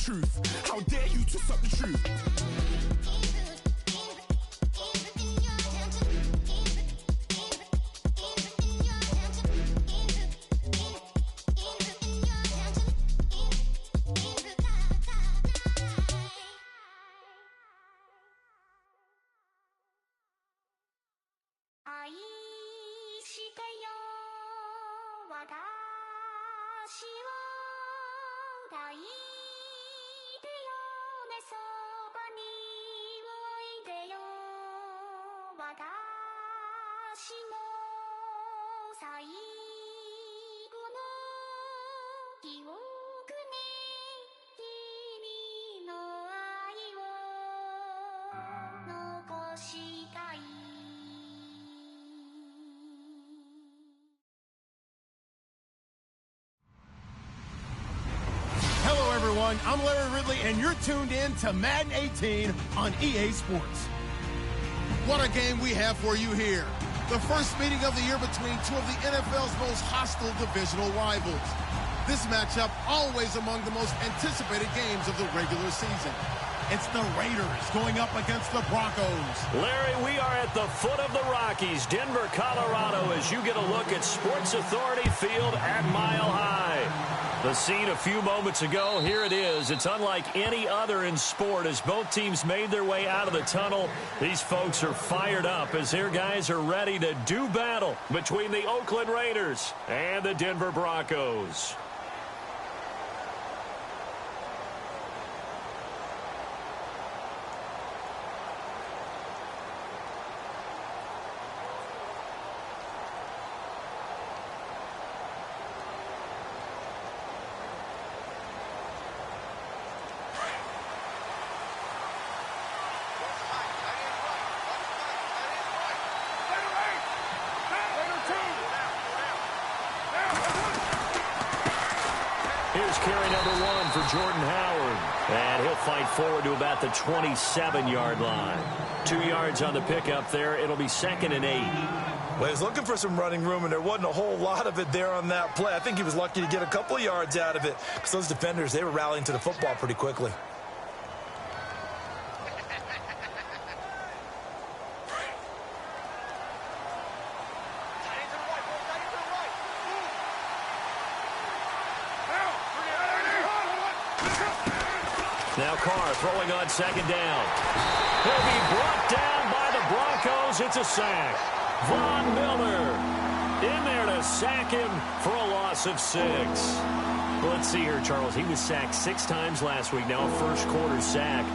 truth. How dare you twist up the truth? I'm Larry Ridley, and you're tuned in to Madden 18 on EA Sports. What a game we have for you here. The first meeting of the year between two of the NFL's most hostile divisional rivals. This matchup always among the most anticipated games of the regular season. It's the Raiders going up against the Broncos. Larry, we are at the foot of the Rockies, Denver, Colorado, as you get a look at Sports Authority Field at Mile High. The scene a few moments ago, here it is. It's unlike any other in sport as both teams made their way out of the tunnel. These folks are fired up as their guys are ready to do battle between the Oakland Raiders and the Denver Broncos. Here's carry number 1 for Jordan Howard. And he'll fight forward to about the 27-yard line. 2 yards on the pickup there. It'll be 2nd and 8. Well, he was looking for some running room, and there wasn't a whole lot of it there on that play. I think he was lucky to get a couple of yards out of it because those defenders, they were rallying to the football pretty quickly. Now Carr throwing on 2nd down. He'll be brought down by the Broncos. It's a sack. Von Miller in there to sack him for a loss of 6. Let's see here, Charles. He was sacked 6 times last week. Now a first quarter sack.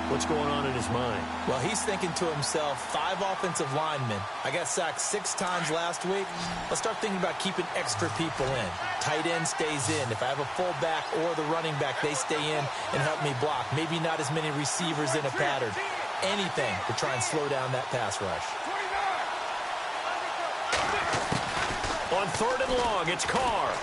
What's going on in his mind? Well, he's thinking to himself, 5 offensive linemen. I got sacked 6 times last week. Let's start thinking about keeping extra people in. Tight end stays in. If I have a fullback or the running back, they stay in and help me block. Maybe not as many receivers in a pattern. Anything to try and slow down that pass rush. On 3rd and long, it's Carr.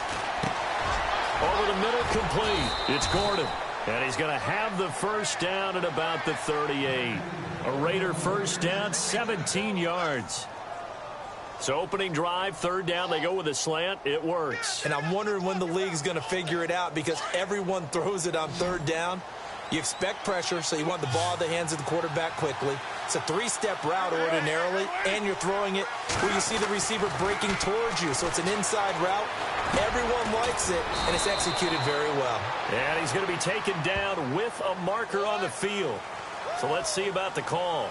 Over the middle, complete. It's Gordon. And he's going to have the first down at about the 38. A Raider first down, 17 yards. So opening drive, 3rd down, they go with a slant. It works. And I'm wondering when the league's going to figure it out because everyone throws it on 3rd down. You expect pressure, so you want the ball in the hands of the quarterback quickly. It's a 3-step route ordinarily, and you're throwing it where you see the receiver breaking towards you. So it's an inside route. Everyone likes it, and it's executed very well. And he's going to be taken down with a marker on the field. So let's see about the call.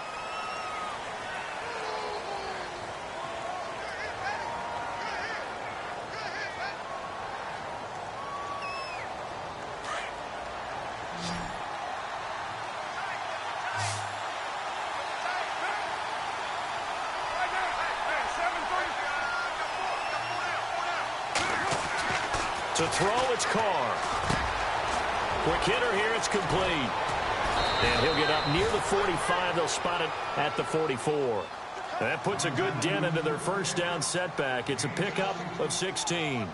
To throw, it's Carr. Quick hitter here, it's complete. And he'll get up near the 45. They'll spot it at the 44. That puts a good dent into their first down setback. It's a pickup of 16.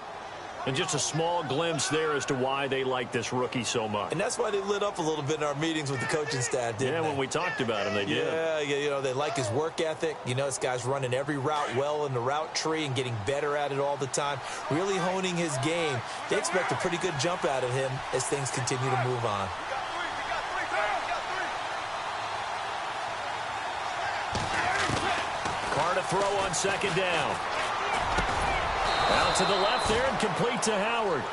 And just a small glimpse there as to why they like this rookie so much. And that's why they lit up a little bit in our meetings with the coaching staff, didn't they? When we talked about him, they did. Yeah, you know, they like his work ethic. You know, this guy's running every route well in the route tree and getting better at it all the time, really honing his game. They expect a pretty good jump out of him as things continue to move on. to throw on second down. Out to the left there and complete to Howard.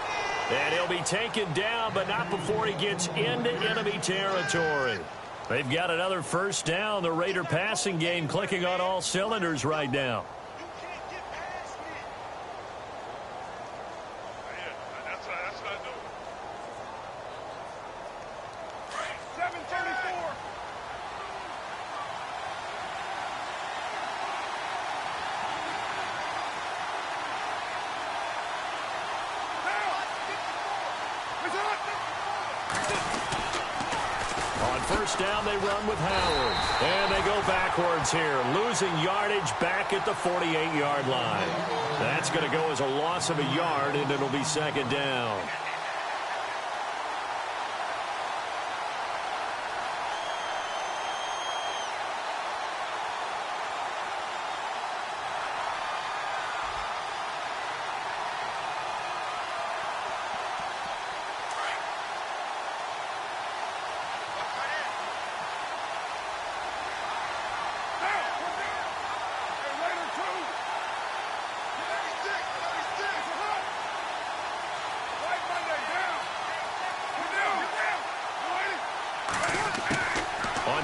And he'll be taken down, but not before he gets into enemy territory. They've got another first down. The Raider passing game clicking on all cylinders right now. First down, they run with Howard. And they go backwards here, losing yardage back at the 48-yard line. That's going to go as a loss of a yard, and it'll be second down.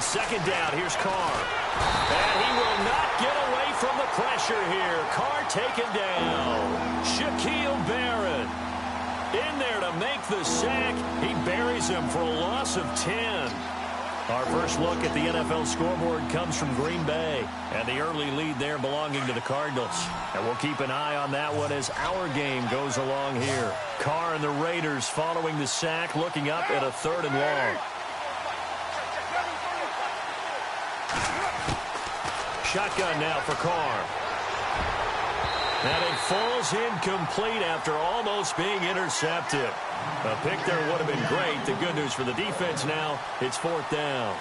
Second down, here's Carr. And he will not get away from the pressure here. Carr taken down. Shaquille Barrett in there to make the sack. He buries him for a loss of 10. Our first look at the NFL scoreboard comes from Green Bay. And the early lead there belonging to the Cardinals. And we'll keep an eye on that one as our game goes along here. Carr and the Raiders following the sack, looking up at a 3rd and long. Shotgun now for Carr. And it falls incomplete after almost being intercepted. A pick there would have been great. The good news for the defense now, it's 4th down.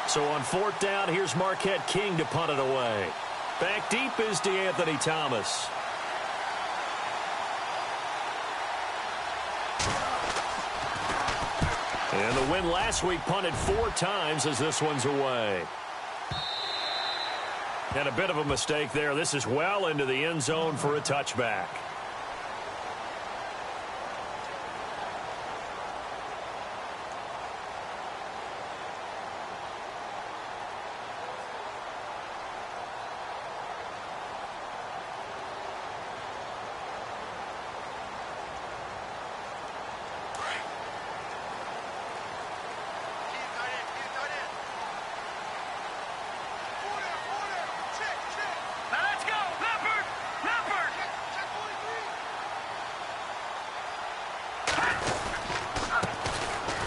So on 4th down, here's Marquette King to punt it away. Back deep is DeAnthony Thomas. And the win last week punted 4 times as this one's away. And a bit of a mistake there. This is well into the end zone for a touchback.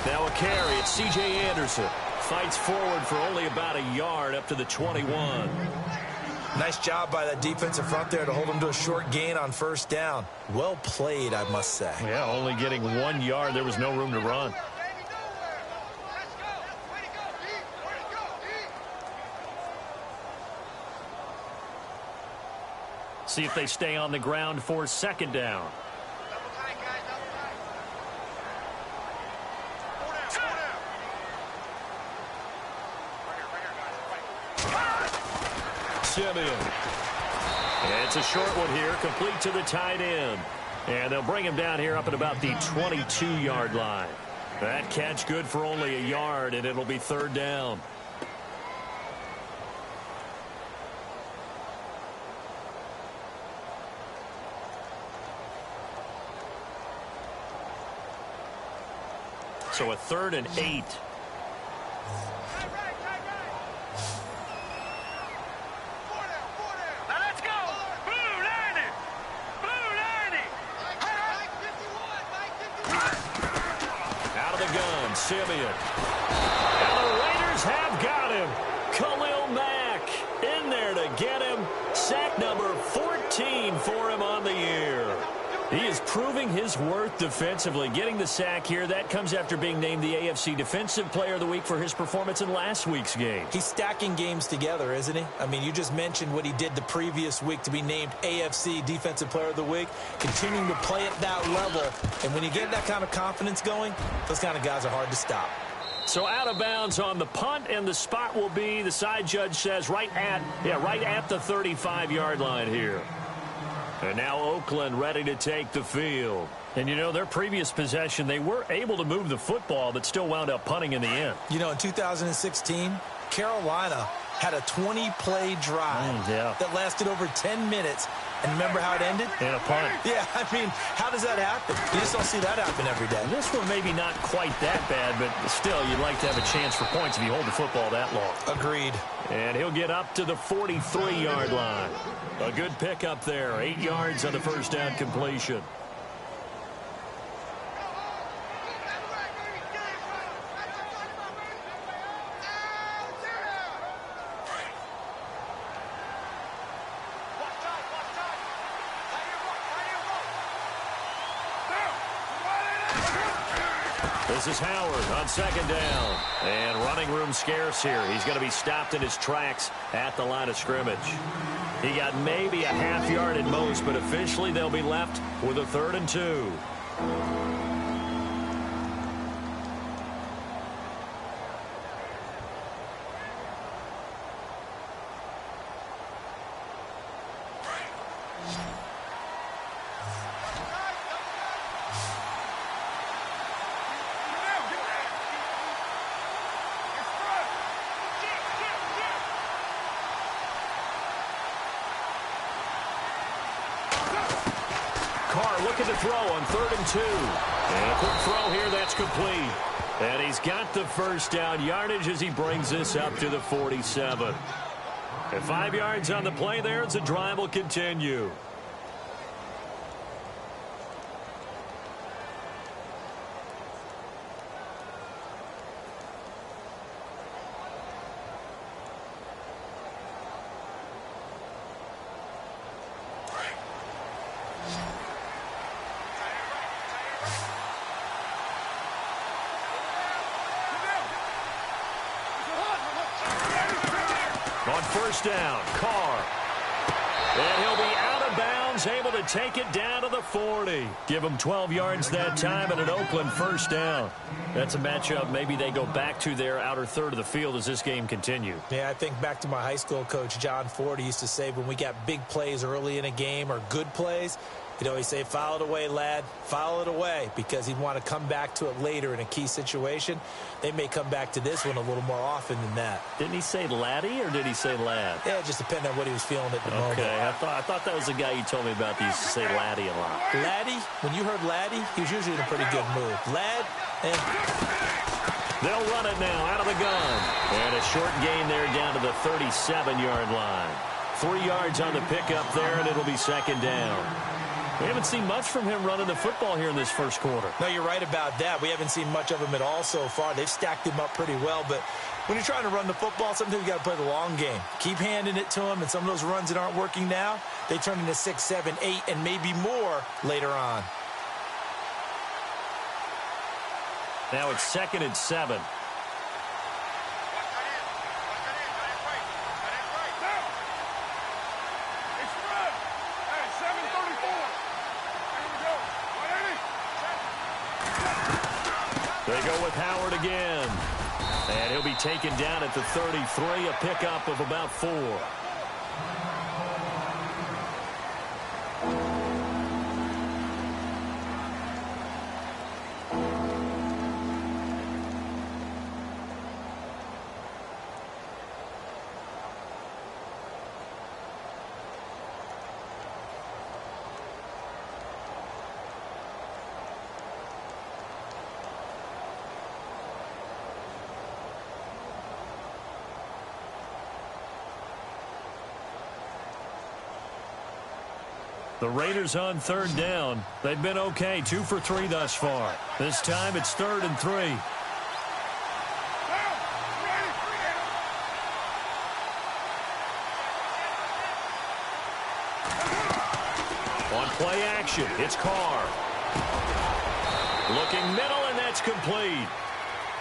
Now a carry. It's C.J. Anderson. Fights forward for only about a yard up to the 21. Nice job by that defensive front there to hold him to a short gain on first down. Well played, I must say. Yeah, only getting 1 yard. There was no room to run. See if they stay on the ground for second down. Simeon. It's a short one here, complete to the tight end. And they'll bring him down here up at about the 22-yard line. That catch good for only a yard, and it'll be 3rd down. So a 3rd and 8. Simeon. And the Raiders have got him. Khalil Mack in there to get him. Sack number 14 for him on the year. He is proving his worth defensively. Getting the sack here, that comes after being named the AFC Defensive Player of the Week for his performance in last week's game. He's stacking games together, isn't he? I mean, you just mentioned what he did the previous week to be named AFC Defensive Player of the Week. Continuing to play at that level. And when you get that kind of confidence going, those kind of guys are hard to stop. So out of bounds on the punt, and the spot will be, the side judge says, right at the 35-yard line here. And now Oakland ready to take the field. And, you know, their previous possession, they were able to move the football, but still wound up punting in the end. You know, in 2016, Carolina had a 20-play drive that lasted over 10 minutes. And remember how it ended? And a punt. Yeah, I mean, how does that happen? You just don't see that happen every day. This one maybe not quite that bad, but still, you'd like to have a chance for points if you hold the football that long. Agreed. And he'll get up to the 43-yard line. A good pickup there. 8 yards on the first down completion. This is Howard on second down. And running room scarce here. He's going to be stopped in his tracks at the line of scrimmage. He got maybe a half yard at most, but officially they'll be left with a 3rd and 2. Looking to throw on 3rd and 2. And a quick throw here, that's complete. And he's got the first down yardage as he brings this up to the 47. And 5 yards on the play there as the drive will continue. First down, Carr. And he'll be out of bounds, able to take it down to the 40. Give him 12 yards that time and an Oakland first down. That's a matchup maybe they go back to their outer third of the field as this game continues. Yeah, I think back to my high school coach, John Ford. He used to say when we got big plays early in a game or good plays, he'd always say, foul it away, lad, foul it away, because he'd want to come back to it later in a key situation. They may come back to this one a little more often than that. Didn't he say laddie or did he say lad? Yeah, it just depended on what he was feeling at the moment. Okay, I thought that was the guy you told me about that used to say laddie a lot. Laddie, when you heard laddie, he was usually in a pretty good mood. Lad, and they'll run it now out of the gun. And a short gain there down to the 37-yard line. 3 yards on the pickup there, and it'll be second down. We haven't seen much from him running the football here in this first quarter. No, you're right about that. We haven't seen much of him at all so far. They've stacked him up pretty well, but when you're trying to run the football, sometimes you got to play the long game. Keep handing it to him, and some of those runs that aren't working now, they turn into 6, 7, 8, and maybe more later on. Now it's 2nd and 7. They go with Howard again. And he'll be taken down at the 33, a pickup of about 4. The Raiders on 3rd down. They've been okay, 2 for 3 thus far. This time it's 3rd and 3. On play action, it's Carr. Looking middle, and that's complete.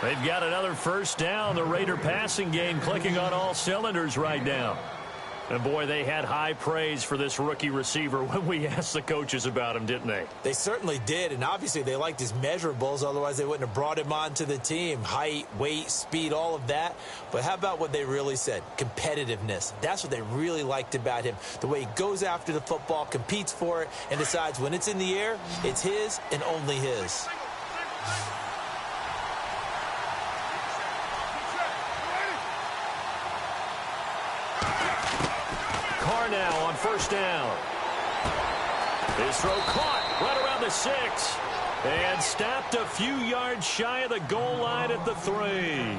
They've got another first down. The Raider passing game clicking on all cylinders right now. And, boy, they had high praise for this rookie receiver when we asked the coaches about him, didn't they? They certainly did, and obviously they liked his measurables. Otherwise, they wouldn't have brought him onto the team. Height, weight, speed, all of that. But how about what they really said? Competitiveness. That's what they really liked about him. The way he goes after the football, competes for it, and decides when it's in the air, it's his and only his. Now on first down. His throw caught right around the 6 and stopped a few yards shy of the goal line at the 3.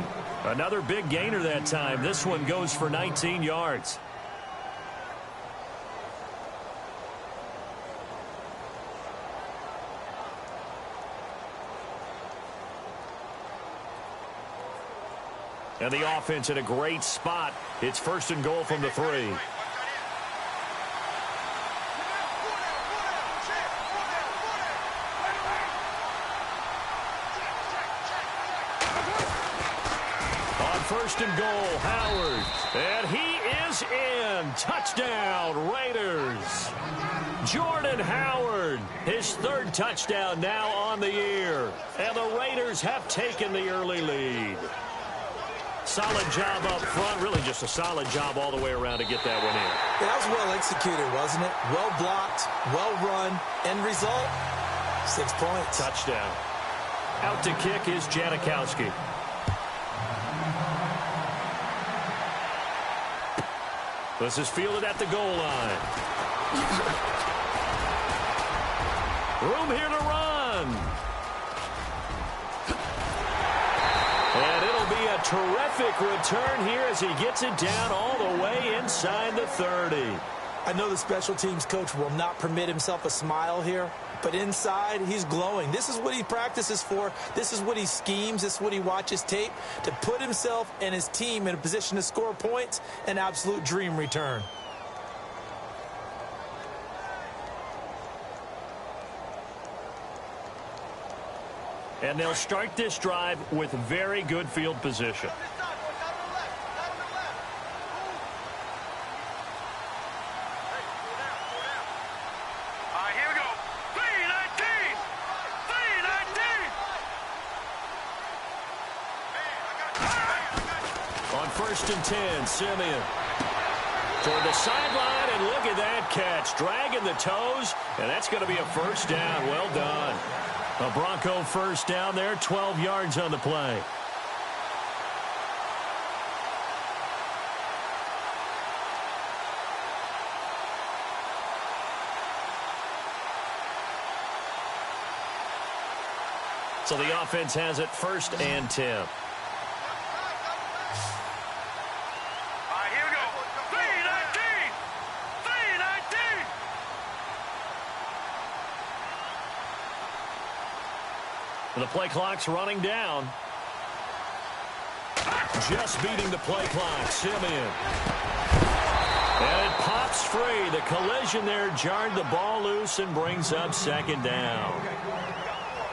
Another big gainer that time. This one goes for 19 yards. And the offense in a great spot. It's first and goal from the 3. First and goal, Howard. And he is in. Touchdown, Raiders. Jordan Howard, his 3rd touchdown now on the year. And the Raiders have taken the early lead. Solid job up front. Really just a solid job all the way around to get that one in. Yeah, that was well executed, wasn't it? Well blocked, well run. End result, 6 points. Touchdown. Out to kick is Janikowski. This is fielded at the goal line. Room here to run. And it'll be a terrific return here as he gets it down all the way inside the 30. I know the special teams coach will not permit himself a smile here, but inside, he's glowing. This is what he practices for. This is what he schemes. This is what he watches tape to put himself and his team in a position to score points. An absolute dream return. And they'll start this drive with very good field position. First and 10, Simeon. Toward the sideline, and look at that catch. Dragging the toes, and that's going to be a first down. Well done. A Bronco first down there, 12 yards on the play. So the offense has it first and 10. The play clock's running down. Just beating the play clock, Simeon. And it pops free. The collision there jarred the ball loose and brings up second down.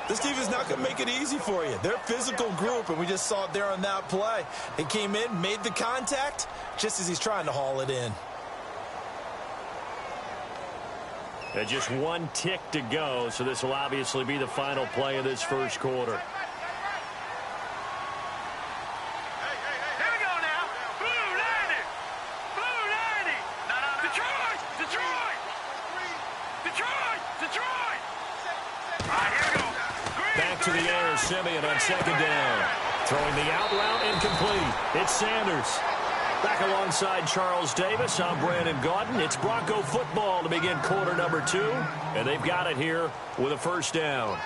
This team is not going to make it easy for you. They're a physical group, and we just saw it there on that play. He came in, made the contact, just as he's trying to haul it in. And just one tick to go, so this will obviously be the final play of this first quarter. Here we go now. Blue 90. Blue 90. Detroit. Detroit. Detroit. Detroit. All right, here we go. Back to the air, Simeon on second down. Throwing the out route incomplete. It's Sanders. Back alongside Charles Davis, I'm Brandon Gaudin. It's Bronco football to begin quarter number 2, and they've got it here with a first down.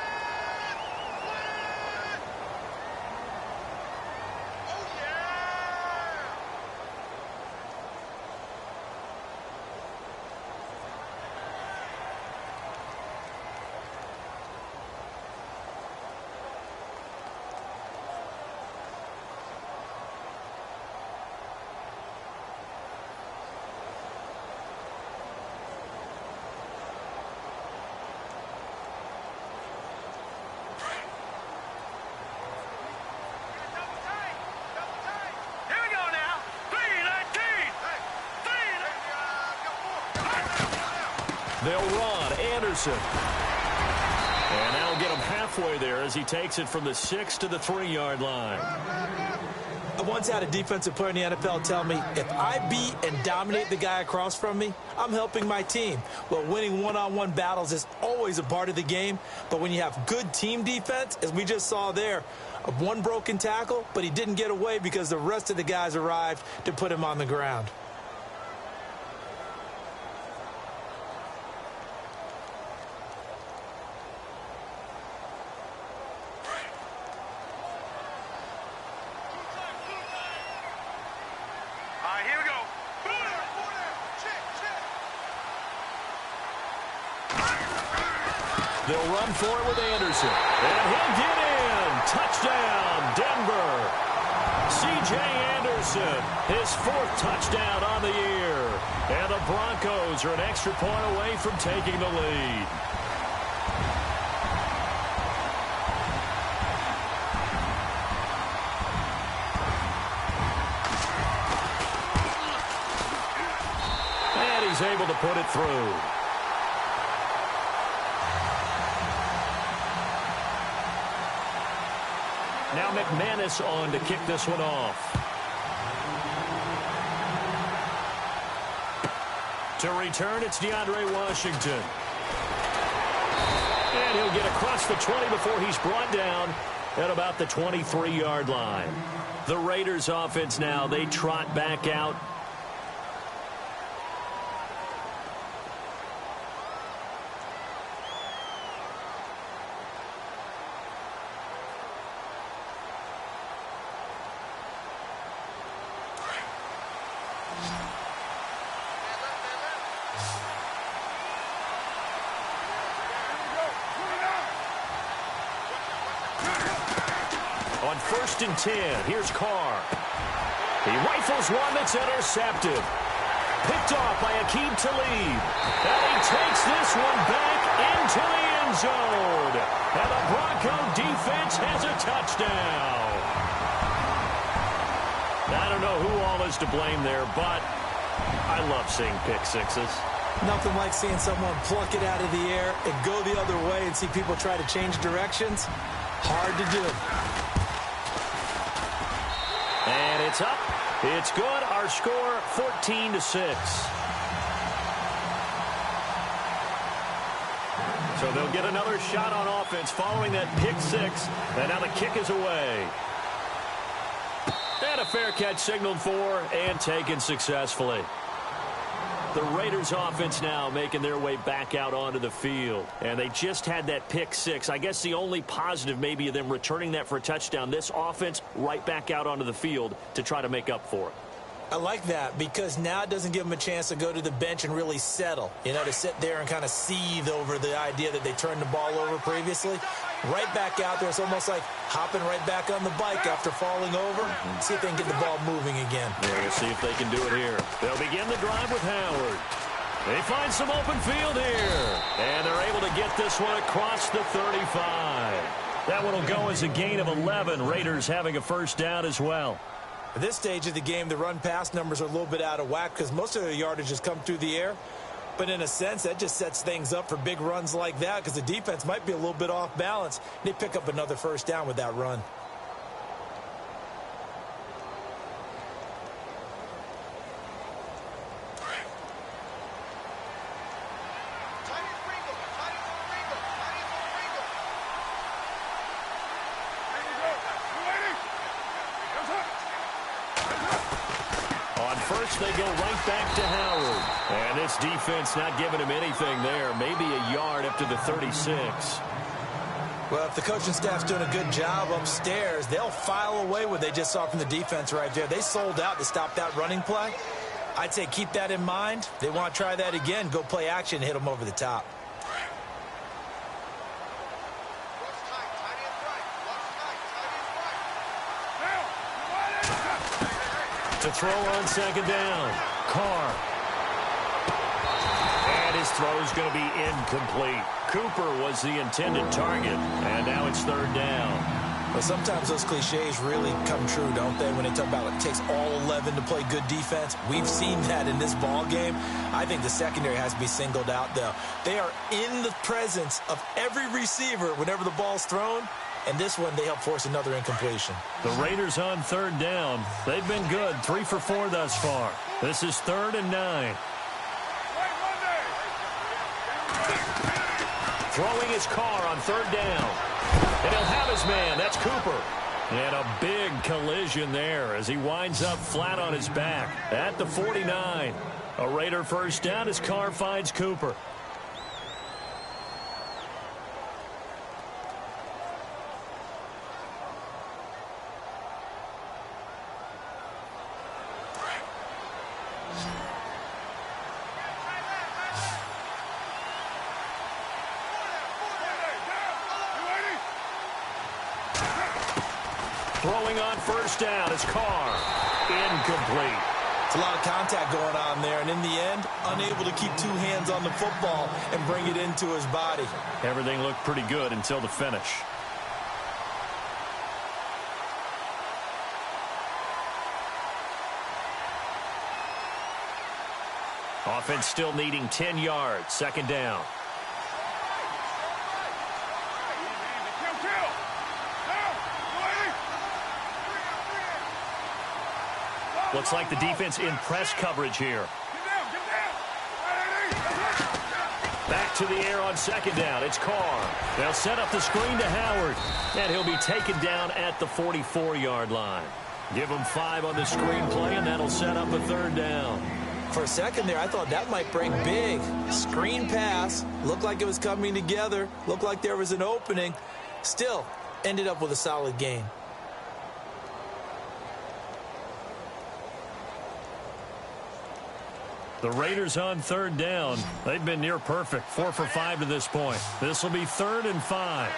They'll run. Anderson. And that'll get him halfway there as he takes it from the 6 to the 3-yard line. I once had a defensive player in the NFL tell me, if I beat and dominate the guy across from me, I'm helping my team. Well, winning one-on-one battles is always a part of the game, but when you have good team defense, as we just saw there, one broken tackle, but he didn't get away because the rest of the guys arrived to put him on the ground. Here we go. They'll run for it with Anderson. And he'll get in. Touchdown, Denver. C.J. Anderson, his 4th touchdown on the year. And the Broncos are an extra point away from taking the lead. And he's able to put it through. Now McManus on to kick this one off. To return, it's DeAndre Washington. And he'll get across the 20 before he's brought down at about the 23-yard line. The Raiders offense now, they trot back out. On 1st and 10, here's Carr. He rifles one that's intercepted. Picked off by Aqib Talib. And he takes this one back into the end zone. And the Bronco defense has a touchdown. I don't know who all is to blame there, but I love seeing pick sixes. Nothing like seeing someone pluck it out of the air and go the other way and see people try to change directions. Hard to do. And it's up. It's good. Our score, 14-6. So they'll get another shot on offense following that pick six. And now the kick is away. And a fair catch signaled for and taken successfully. The Raiders offense now making their way back out onto the field. And they just had that pick six. I guess the only positive maybe of them returning that for a touchdown. This offense right back out onto the field to try to make up for it. I like that because now it doesn't give them a chance to go to the bench and really settle. You know, to sit there and kind of seethe over the idea that they turned the ball over previously. Right back out there. It's almost like hopping right back on the bike after falling over. See if they can get the ball moving again. Yeah, we'll see if they can do it here. They'll begin the drive with Howard. They find some open field here. And they're able to get this one across the 35. That one will go as a gain of 11. Raiders having a first down as well. At this stage of the game, the run-pass numbers are a little bit out of whack because most of their yardage has come through the air. But in a sense, that just sets things up for big runs like that because the defense might be a little bit off balance. They pick up another first down with that run. First, they go right back to Howard. And this defense not giving him anything there. Maybe a yard up to the 36. Well, if the coaching staff's doing a good job upstairs, they'll file away what they just saw from the defense right there. They sold out to stop that running play. I'd say keep that in mind. They want to try that again. Go play action and hit them over the top. To throw on second down. Carr. And his throw is going to be incomplete. Cooper was the intended target. And now it's third down. But sometimes those cliches really come true, don't they, when they talk about it takes all 11 to play good defense. We've seen that in this ball game. I think the secondary has to be singled out, though. They are in the presence of every receiver whenever the ball's thrown, and this one they help force another incompletion. The Raiders on third down. They've been good, 3 for 4 thus far. This is 3rd and 9. Throwing his car on third down. And he'll have his man. That's Cooper. And a big collision there as he winds up flat on his back at the 49. A Raider first down as Carr finds Cooper. Throwing on first down is Carr. Incomplete. It's a lot of contact going on there, and in the end, unable to keep 2 hands on the football and bring it into his body. Everything looked pretty good until the finish. Offense still needing 10 yards. 2nd down. Looks like the defense in press coverage here. Back to the air on 2nd down. It's Carr. They'll set up the screen to Howard. And he'll be taken down at the 44-yard line. Give him 5 on the screen play, and that'll set up a 3rd down. For a second there, I thought that might break big. Screen pass. Looked like it was coming together. Looked like there was an opening. Still, ended up with a solid gain. The Raiders on 3rd down. They've been near perfect. 4 for 5 to this point. This will be 3rd and 5.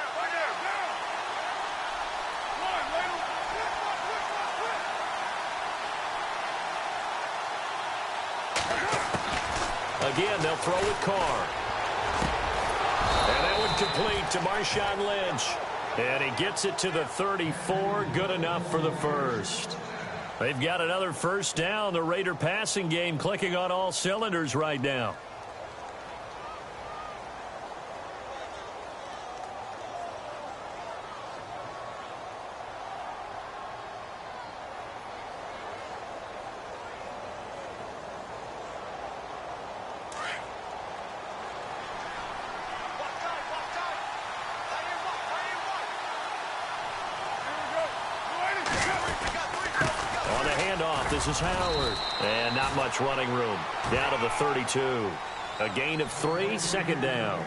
Again, they'll throw with Carr. And that one complete to Marshawn Lynch. And he gets it to the 34. Good enough for the first. They've got another first down. The Raider passing game clicking on all cylinders right now. This is Howard. And not much running room. Down to the 32. A gain of 3, 2nd down.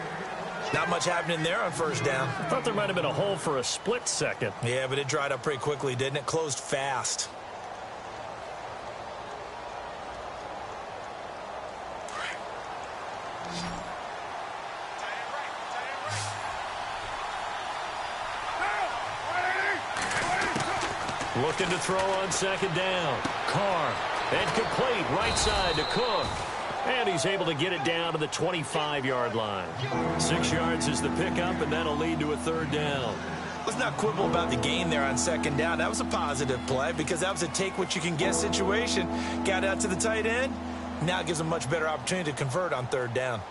Not much happening there on first down. I thought there might have been a hole for a split second. Yeah, but it dried up pretty quickly, didn't it? Closed fast. Looking to throw on 2nd down. Carr. And complete right side to Cook. And he's able to get it down to the 25-yard line. 6 yards is the pickup, and that'll lead to a 3rd down. Let's not quibble about the gain there on 2nd down. That was a positive play because that was a take-what-you-can-get situation. Got out to the tight end. Now it gives a much better opportunity to convert on 3rd down.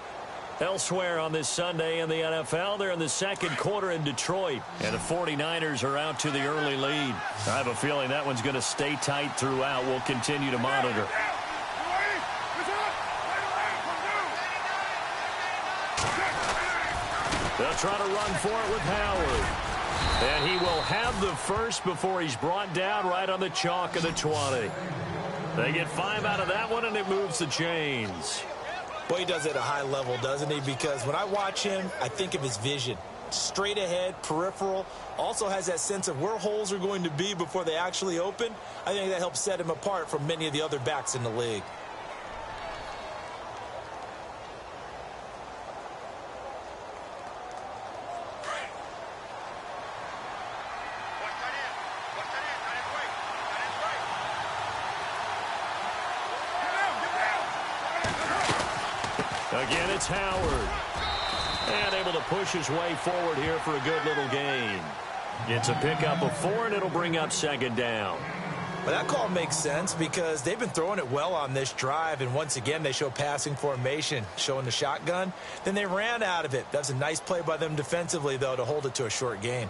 Elsewhere on this Sunday in the NFL, they're in the 2nd quarter in Detroit. And the 49ers are out to the early lead. I have a feeling that one's going to stay tight throughout. We'll continue to monitor. They'll try to run for it with Howard. And he will have the first before he's brought down right on the chalk of the 20. They get 5 out of that one, and it moves the chains. Well, he does it at a high level, doesn't he? Because when I watch him, I think of his vision. Straight ahead, peripheral. Also has that sense of where holes are going to be before they actually open. I think that helps set him apart from many of the other backs in the league. Again, it's Howard. And able to push his way forward here for a good little gain. It's a pickup of 4, and it'll bring up second down. Well, that call makes sense because they've been throwing it well on this drive, and once again, they show passing formation, showing the shotgun. Then they ran out of it. That's a nice play by them defensively, though, to hold it to a short gain.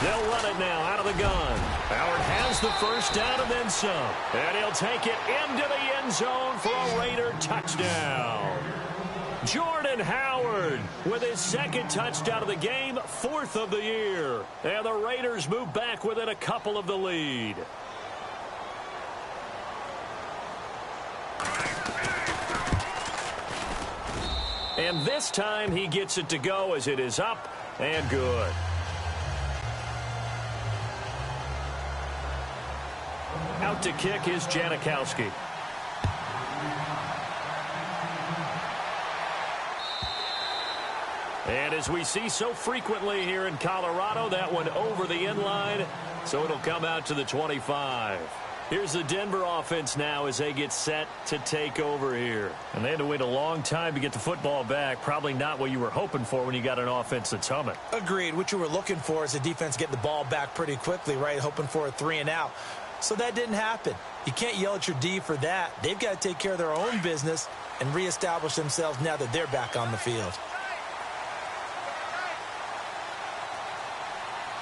They'll run it now out of the gun. Howard has the first down and then some. And he'll take it into the end zone for a Raider touchdown. Jordan Howard with his second touchdown of the game, 4th of the year. And the Raiders move back within a couple of the lead. And this time he gets it to go as it is up and good. Out to kick is Janikowski. And as we see so frequently here in Colorado, that one over the end line, so it'll come out to the 25. Here's the Denver offense now as they get set to take over here. And they had to wait a long time to get the football back. Probably not what you were hoping for when you got an offense that's humming. Agreed. What you were looking for is the defense getting the ball back pretty quickly, right? Hoping for a 3 and out. So that didn't happen. You can't yell at your D for that. They've got to take care of their own business and reestablish themselves now that they're back on the field.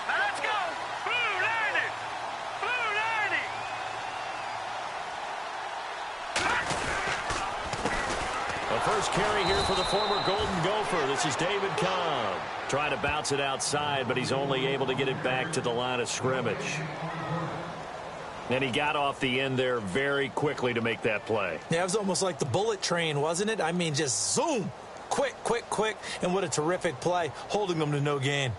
Let's go! Blue 90! Blue 90! A first carry here for the former Golden Gopher. This is David Cobb. Trying to bounce it outside, but he's only able to get it back to the line of scrimmage. And he got off the end there very quickly to make that play. Yeah, it was almost like the bullet train, wasn't it? I mean, just zoom. Quick, quick, quick. And what a terrific play, holding them to no gain.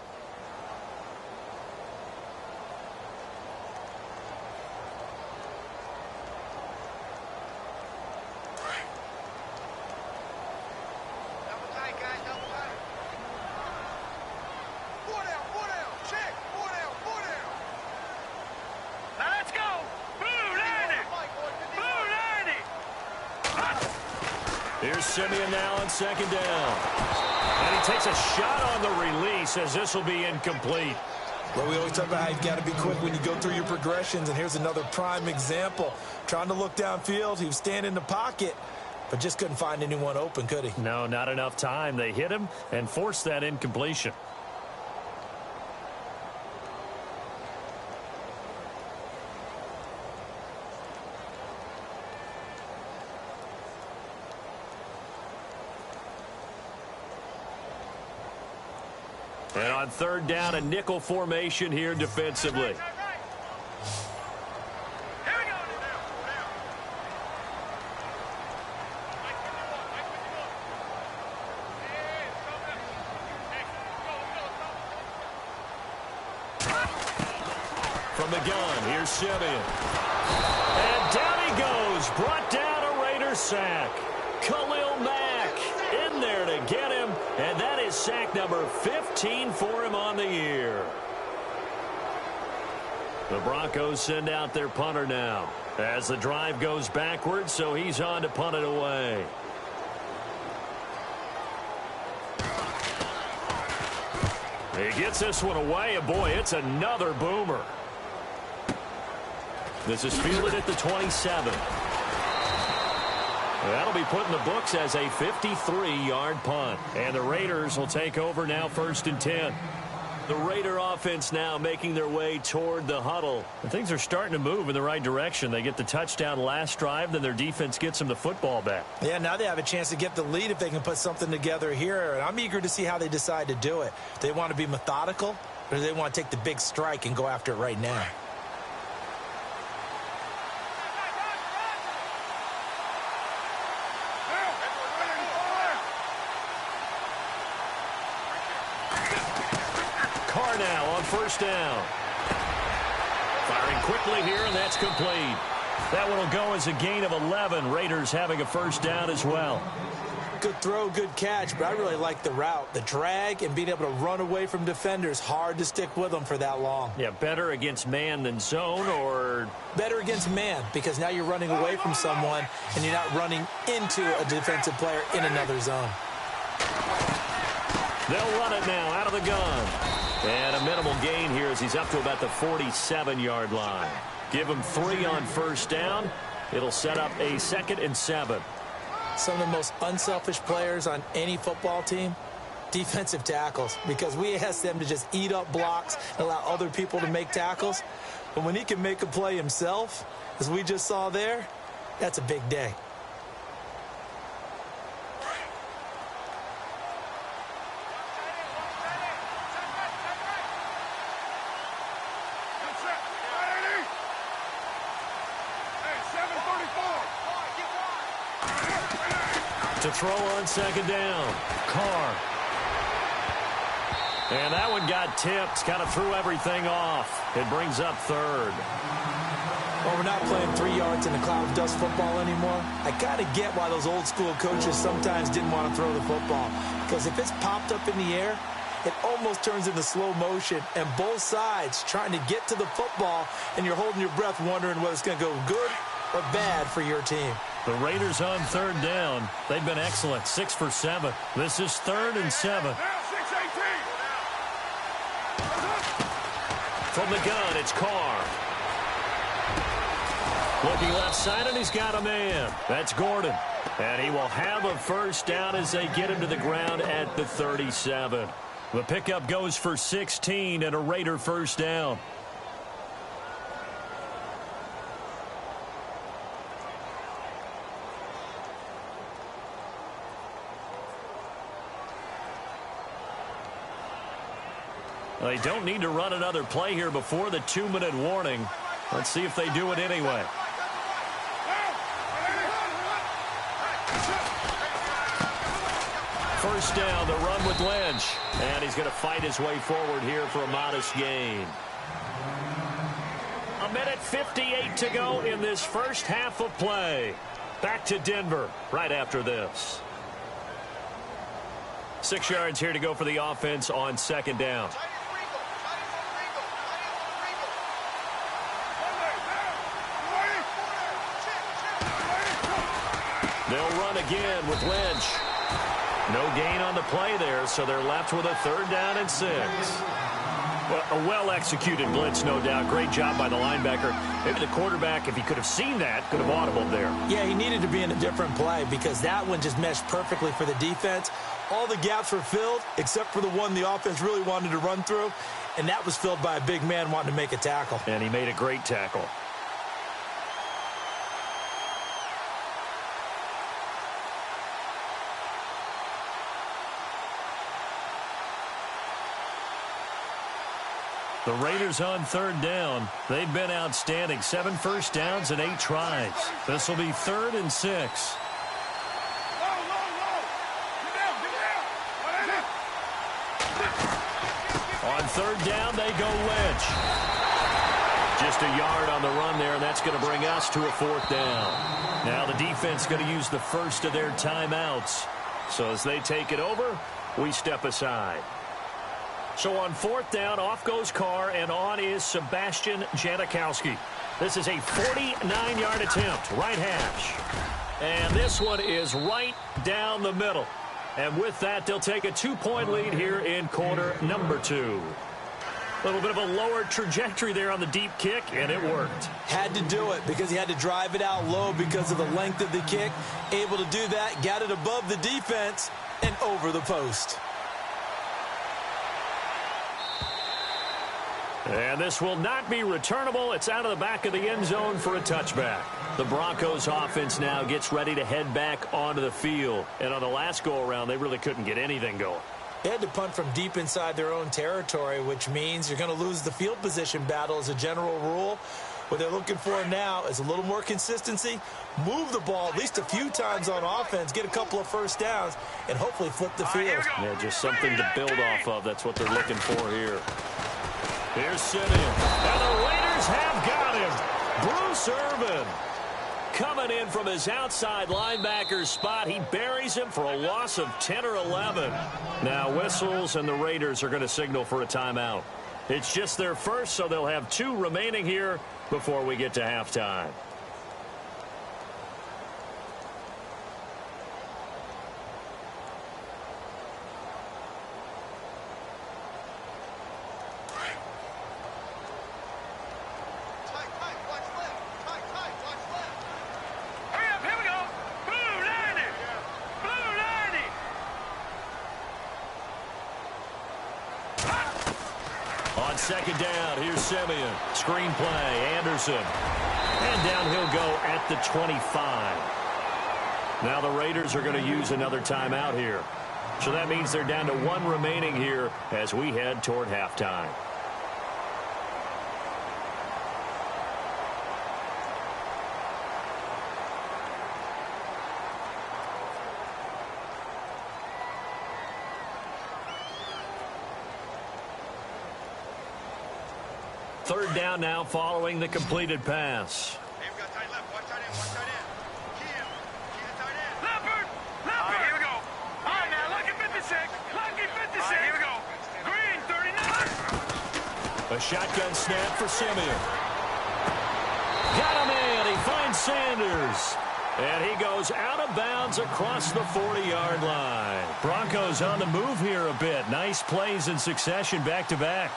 Here's Simeon now on second down. And he takes a shot on the release as this will be incomplete. Well, we always talk about how you've got to be quick when you go through your progressions, and here's another prime example. Trying to look downfield, he was standing in the pocket, but just couldn't find anyone open, could he? No, not enough time. They hit him and forced that incompletion. And on third down, a nickel formation here defensively. From the gun, here's Simeon. And down he goes, brought down a Raider sack. Khalil Mack in there to get him, and that is sack number 15 for him on the year. The Broncos send out their punter now as the drive goes backwards, so he's on to punt it away. He gets this one away, and boy, it's another boomer. This is fielded at the 27. That'll be put in the books as a 53-yard punt. And the Raiders will take over now, 1st and 10. The Raider offense now making their way toward the huddle. And things are starting to move in the right direction. They get the touchdown last drive, then their defense gets them the football back. Yeah, now they have a chance to get the lead if they can put something together here. And I'm eager to see how they decide to do it. Do they want to be methodical, or do they want to take the big strike and go after it right now? Now on first down. Firing quickly here, and that's complete. That one will go as a gain of 11. Raiders having a first down as well. Good throw, good catch, but I really like the route. The drag and being able to run away from defenders, hard to stick with them for that long. Yeah, better against man than zone, or? Better against man, because now you're running away from someone and you're not running into a defensive player in another zone. They'll run it now out of the gun. And a minimal gain here as he's up to about the 47-yard line. Give him 3 on first down. It'll set up a 2nd and 7. Some of the most unselfish players on any football team, defensive tackles, because we ask them to just eat up blocks and allow other people to make tackles. But when he can make a play himself, as we just saw there, that's a big day. To throw on 2nd down. Carr. And that one got tipped. Kind of threw everything off. It brings up 3rd. Well, we're not playing 3 yards in the cloud of dust football anymore. I kind of get why those old school coaches sometimes didn't want to throw the football. Because if it's popped up in the air, it almost turns into slow motion. And both sides trying to get to the football, and you're holding your breath wondering whether it's going to go good or bad for your team. The Raiders on 3rd down. They've been excellent. 6 for 7. This is 3rd and 7. From the gun, it's Carr. Looking left side, and he's got a man. That's Gordon. And he will have a first down as they get him to the ground at the 37. The pickup goes for 16 and a Raider first down. They don't need to run another play here before the 2-minute warning. Let's see if they do it anyway. First down, the run with Lynch. And he's going to fight his way forward here for a modest gain. 1:58 to go in this first half of play. Back to Denver right after this. 6 yards here to go for the offense on 2nd down. They'll run again with Lynch. No gain on the play there, so they're left with a 3rd down and 6. Well, a well-executed blitz, no doubt. Great job by the linebacker. Maybe the quarterback, if he could have seen that, could have audibled there. Yeah, he needed to be in a different play because that one just meshed perfectly for the defense. All the gaps were filled except for the one the offense really wanted to run through, and that was filled by a big man wanting to make a tackle. And he made a great tackle. The Raiders on 3rd down. They've been outstanding. 7 first downs and 8 tries. This will be 3rd and 6. On 3rd down, they go Lynch. Just a yard on the run there, and that's going to bring us to a 4th down. Now the defense going to use the first of their timeouts. So as they take it over, we step aside. So on 4th down, off goes Carr, and on is Sebastian Janikowski. This is a 49-yard attempt, right hash. And this one is right down the middle. And with that, they'll take a 2-point lead here in quarter number 2. A little bit of a lower trajectory there on the deep kick, and it worked. Had to do it because he had to drive it out low because of the length of the kick. Able to do that, got it above the defense, and over the post. And this will not be returnable. It's out of the back of the end zone for a touchback. The Broncos offense now gets ready to head back onto the field. And on the last go-around, they really couldn't get anything going. They had to punt from deep inside their own territory, which means you're going to lose the field position battle as a general rule. What they're looking for now is a little more consistency, move the ball at least a few times on offense, get a couple of first downs, and hopefully flip the field. Yeah, just something to build off of. That's what they're looking for here. Here's Simeon. And the Raiders have got him. Bruce Irvin coming in from his outside linebacker spot. He buries him for a loss of 10 or 11. Now whistles, and the Raiders are going to signal for a timeout. It's just their first, so they'll have 2 remaining here before we get to halftime. Second down, here's Simeon. Screen play, Anderson. And down he'll go at the 25. Now the Raiders are going to use another timeout here. So that means they're down to 1 remaining here as we head toward halftime. Third down now following the completed pass. They've got tight left. Watch tight end. Watch tight end. Key tight end. Leopard. All right, here we go. All right, now, lucky 56. Lucky 56. Right, here we go. Green, 39. A shotgun snap for Simeon. Got him in. He finds Sanders. And he goes out of bounds across the 40-yard line. Broncos on the move here a bit. Nice plays in succession back-to-back.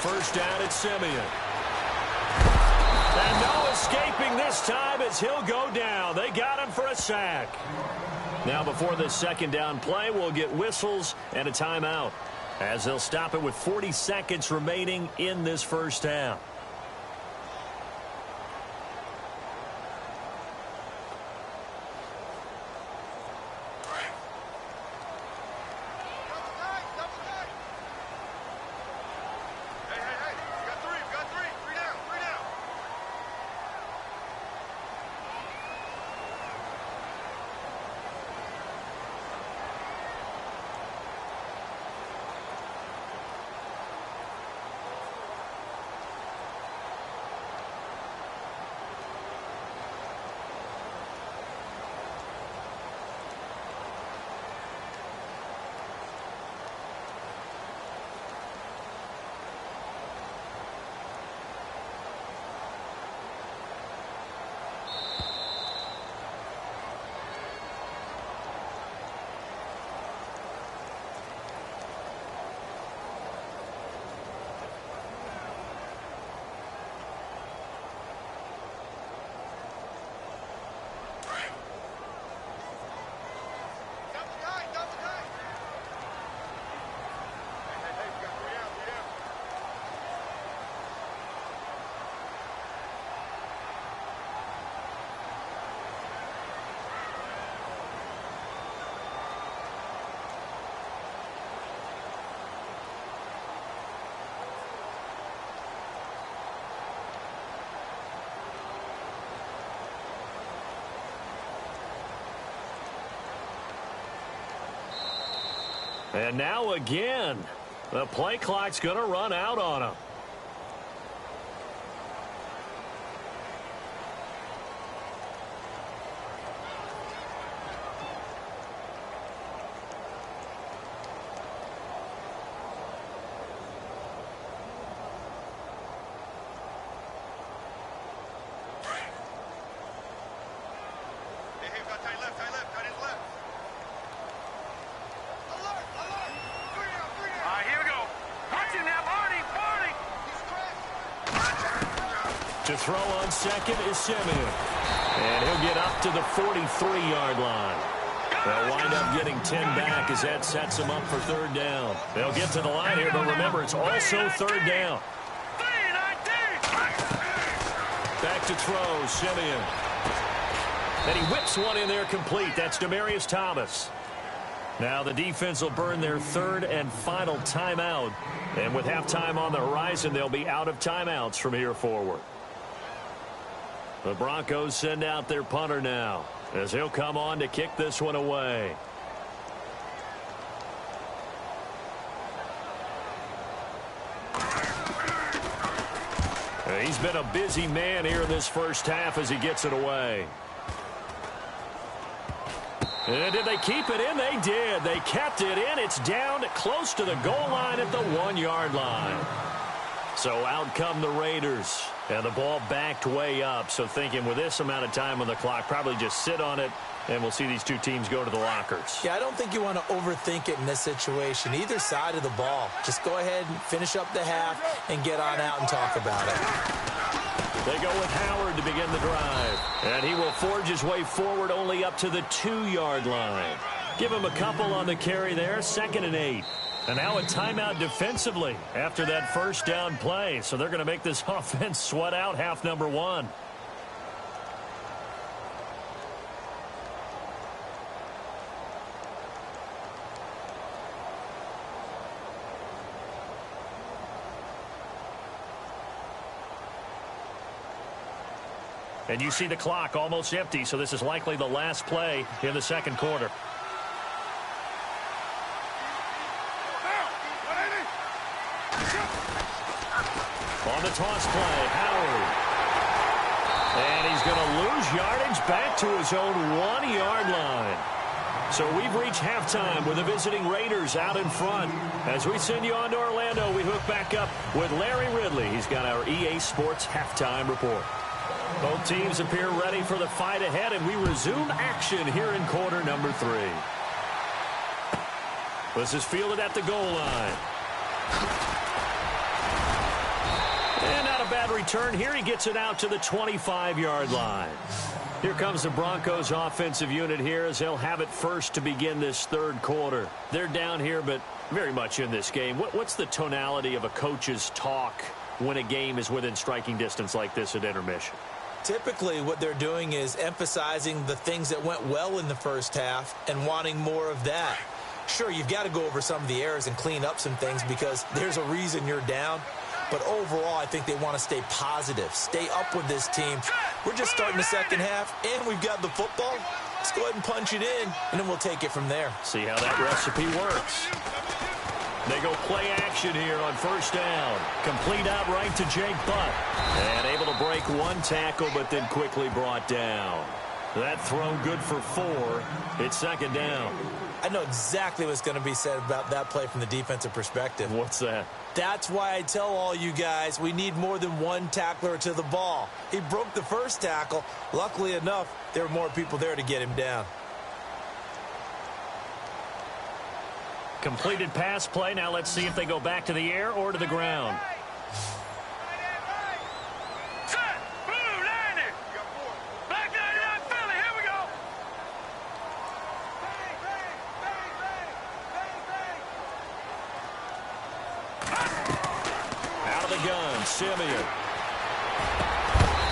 First down at Simeon. And no escaping this time as he'll go down. They got him for a sack. Now before this second down play, we'll get whistles and a timeout as they'll stop it with 40 seconds remaining in this first half. And now again, the play clock's going to run out on him. To throw on second is Simeon. And he'll get up to the 43-yard line. Go, They'll wind up getting 10 back as that sets them up for third down. They'll get to the line here, but remember, it's also third down. Back to throw, Simeon. And he whips one in there complete. That's Demaryius Thomas. Now the defense will burn their third and final timeout. And with halftime on the horizon, they'll be out of timeouts from here forward. The Broncos send out their punter now, as he'll come on to kick this one away. He's been a busy man here in this first half as he gets it away. And did they keep it in? They did. They kept it in. It's down close to the goal line at the 1-yard line. So out come the Raiders. And the ball backed way up. So thinking with this amount of time on the clock, probably just sit on it, and we'll see these two teams go to the lockers. Yeah, I don't think you want to overthink it in this situation. Either side of the ball. Just go ahead and finish up the half and get on out and talk about it. They go with Howard to begin the drive. And he will forge his way forward only up to the 2-yard line. Give him a couple on the carry there. 2nd and 8. And now a timeout defensively after that first down play. So they're going to make this offense sweat out half number 1. And you see the clock almost empty, so this is likely the last play in the second quarter. On the toss play, Howard. And he's going to lose yardage back to his own 1-yard line. So we've reached halftime with the visiting Raiders out in front. As we send you on to Orlando, we hook back up with Larry Ridley. He's got our EA Sports halftime report. Both teams appear ready for the fight ahead, and we resume action here in quarter number 3. This is fielded at the goal line. And not a bad return here. He gets it out to the 25-yard line. Here comes the Broncos offensive unit here as they'll have it first to begin this third quarter. They're down here, but very much in this game. What's the tonality of a coach's talk when a game is within striking distance like this at intermission? Typically, what they're doing is emphasizing the things that went well in the first half and wanting more of that. Sure, you've got to go over some of the errors and clean up some things because there's a reason you're down. But overall, I think they want to stay positive, stay up with this team. We're just starting the second half, and we've got the football. Let's go ahead and punch it in, and then we'll take it from there. See how that recipe works. They go play action here on first down. Complete out right to Jake Butt. And able to break one tackle, but then quickly brought down. That throw good for 4. It's second down. I know exactly what's going to be said about that play from the defensive perspective. What's that? That's why I tell all you guys we need more than one tackler to the ball. He broke the first tackle. Luckily enough, there were more people there to get him down. Completed pass play. Now let's see if they go back to the air or to the ground. Simeon.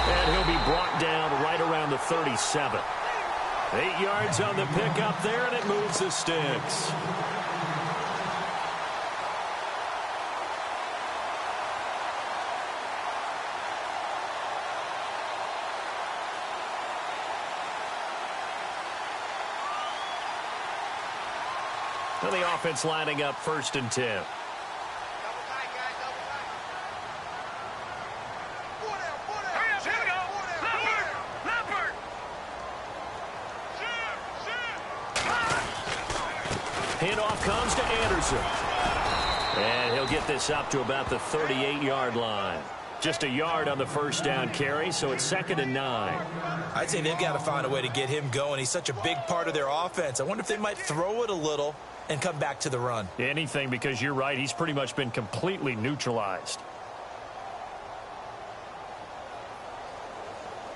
And he'll be brought down right around the 37. 8 yards on the pickup there, and it moves the sticks. And the offense lining up 1st and 10. Handoff comes to Anderson. And he'll get this up to about the 38-yard line. Just a yard on the first down carry, so it's 2nd and 9. I'd say they've got to find a way to get him going. He's such a big part of their offense. I wonder if they might throw it a little and come back to the run. Anything, because you're right. He's pretty much been completely neutralized.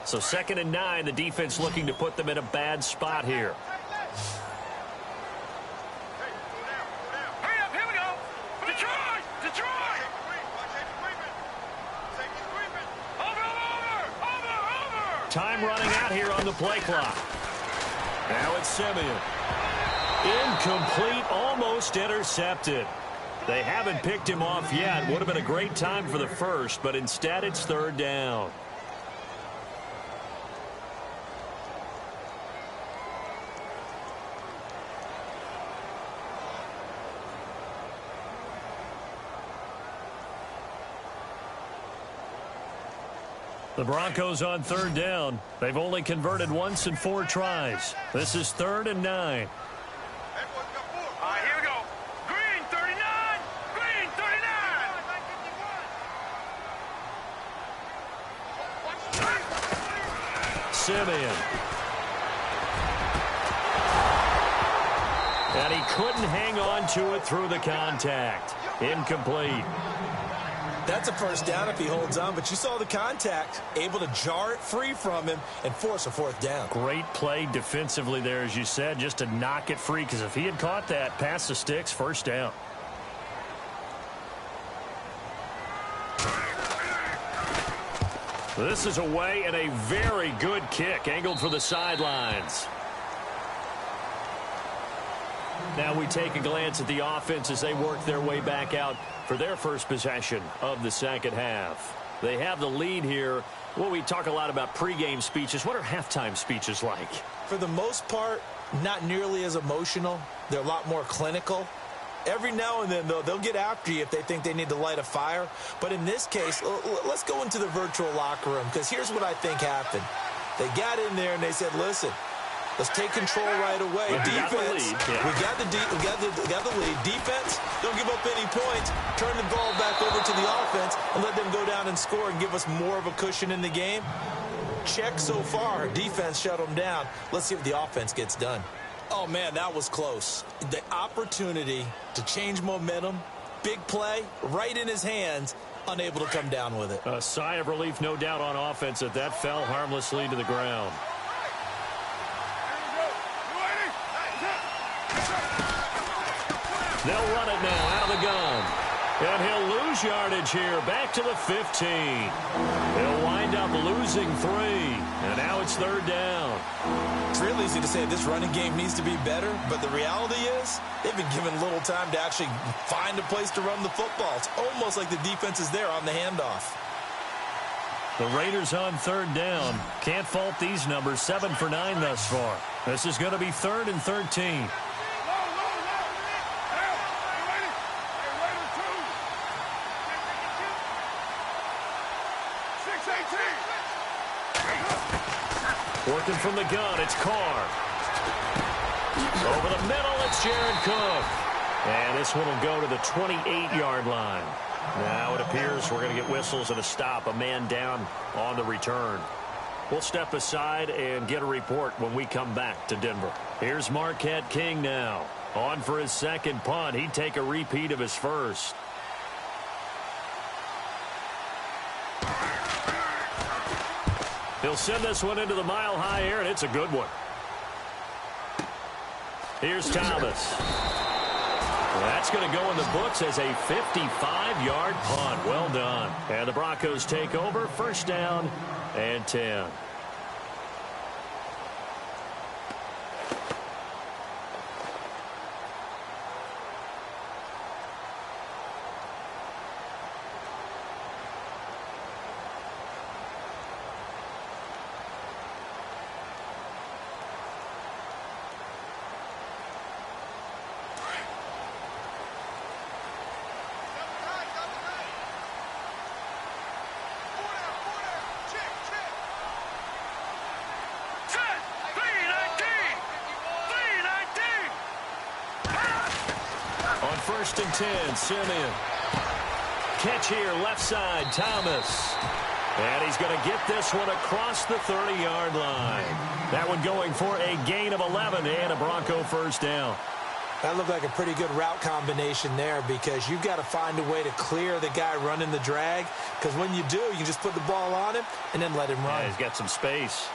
So 2nd and 9, the defense looking to put them in a bad spot here. Detroit! Detroit! Over! Time running out here on the play clock. Now it's Simeon. Incomplete, almost intercepted. They haven't picked him off yet. Would have been a great time for the first, but instead it's third down. The Broncos on third down. They've only converted once in 4 tries. This is 3rd and 9. All right, here we go. Green, 39. Green, 39. Simeon. And he couldn't hang on to it through the contact. Incomplete. That's a first down if he holds on, but you saw the contact, able to jar it free from him and force a 4th down. Great play defensively there, as you said, just to knock it free, because if he had caught that, pass the sticks, first down. This is away and a very good kick, angled for the sidelines. Now we take a glance at the offense as they work their way back out for their first possession of the second half. They have the lead here. Well, we talk a lot about pregame speeches. What are halftime speeches like? For the most part, not nearly as emotional. They're a lot more clinical. Every now and then, though, they'll get after you if they think they need to light a fire. But in this case, let's go into the virtual locker room, because here's what I think happened. They got in there and they said, listen, let's take control right away. Defense, we got the lead. Defense, don't give up any points. Turn the ball back over to the offense and let them go down and score and give us more of a cushion in the game. Check so far. Defense shut them down. Let's see what the offense gets done. Oh, man, that was close. The opportunity to change momentum, big play, right in his hands, unable to come down with it. A sigh of relief, no doubt, on offense that fell harmlessly to the ground. They'll run it now out of the gun. And he'll lose yardage here, back to the 15. He'll wind up losing 3. And now it's third down. It's real easy to say this running game needs to be better, but the reality is they've been given little time to actually find a place to run the football. It's almost like the defense is there on the handoff. The Raiders on third down. Can't fault these numbers. 7 for 9 thus far. This is going to be 3rd and 13. Working from the gun, it's Carr. Over the middle, it's Jared Cook. And this one will go to the 28-yard line. Now it appears we're going to get whistles and a stop. A man down on the return. We'll step aside and get a report when we come back to Denver. Here's Marquette King now. On for his second punt. He'd take a repeat of his first. He'll send this one into the mile-high air, and it's a good one. Here's Thomas. That's going to go in the books as a 55-yard punt. Well done. And the Broncos take over. First down and 10. First and 10, Simeon. Catch here, left side, Thomas. And he's going to get this one across the 30-yard line. That one going for a gain of 11 and a Bronco first down. That looked like a pretty good route combination there, because you've got to find a way to clear the guy running the drag, because when you do, you can just put the ball on him and then let him run. Yeah, he's got some space.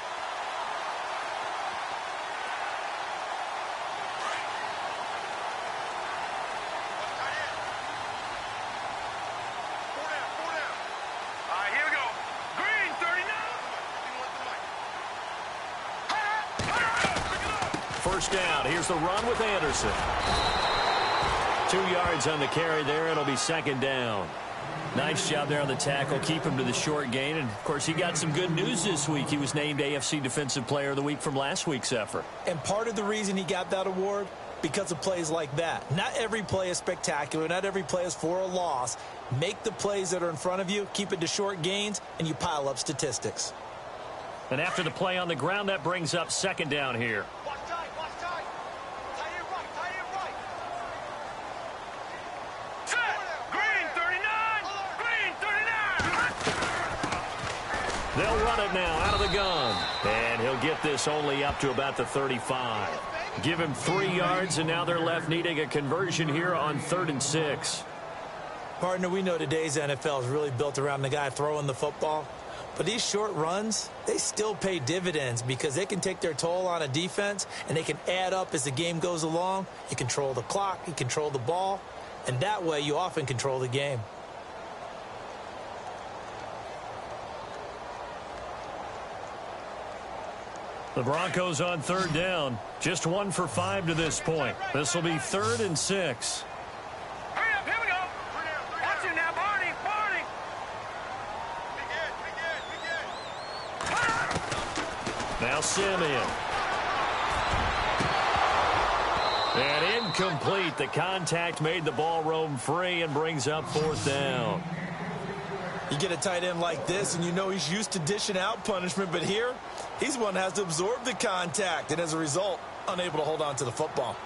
first down. Here's the run with Anderson. 2 yards on the carry there. It'll be second down. Nice job there on the tackle. Keep him to the short gain. And, of course, he got some good news this week. He was named AFC Defensive Player of the Week from last week's effort. And part of the reason he got that award, because of plays like that. Not every play is spectacular. Not every play is for a loss. Make the plays that are in front of you, keep it to short gains, and you pile up statistics. And after the play on the ground, that brings up second down here. Watch tight, watch tight. Tight end right, tight end right. Set! Green 39! Green 39! They'll run it now out of the gun. And he'll get this only up to about the 35. Give him 3 yards, and now they're left needing a conversion here on 3rd and 6. Partner, we know today's NFL is really built around the guy throwing the football. But these short runs, they still pay dividends because they can take their toll on a defense, and they can add up as the game goes along. You control the clock, you control the ball, and that way you often control the game. The Broncos on 3rd down. Just 1 for 5 to this point. This will be 3rd and 6. Hurry up, here we go. Watch it now, Barney, Barney. Now Simeon. And incomplete. The contact made the ball roam free and brings up 4th down. You get a tight end like this, and you know he's used to dishing out punishment, but here, he's one that has to absorb the contact, and as a result, unable to hold on to the football.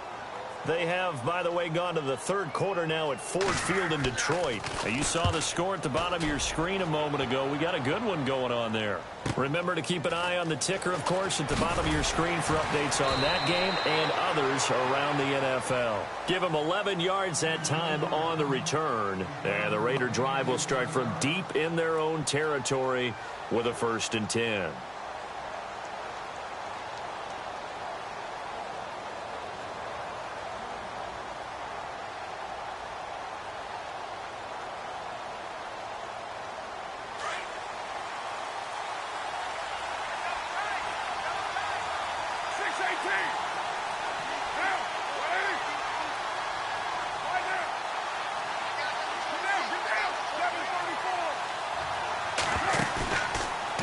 They have, by the way, gone to the 3rd quarter now at Ford Field in Detroit. Now, you saw the score at the bottom of your screen a moment ago. We got a good one going on there. Remember to keep an eye on the ticker, of course, at the bottom of your screen for updates on that game and others around the NFL. Give them 11 yards that time on the return. And the Raider drive will start from deep in their own territory with a 1st and 10.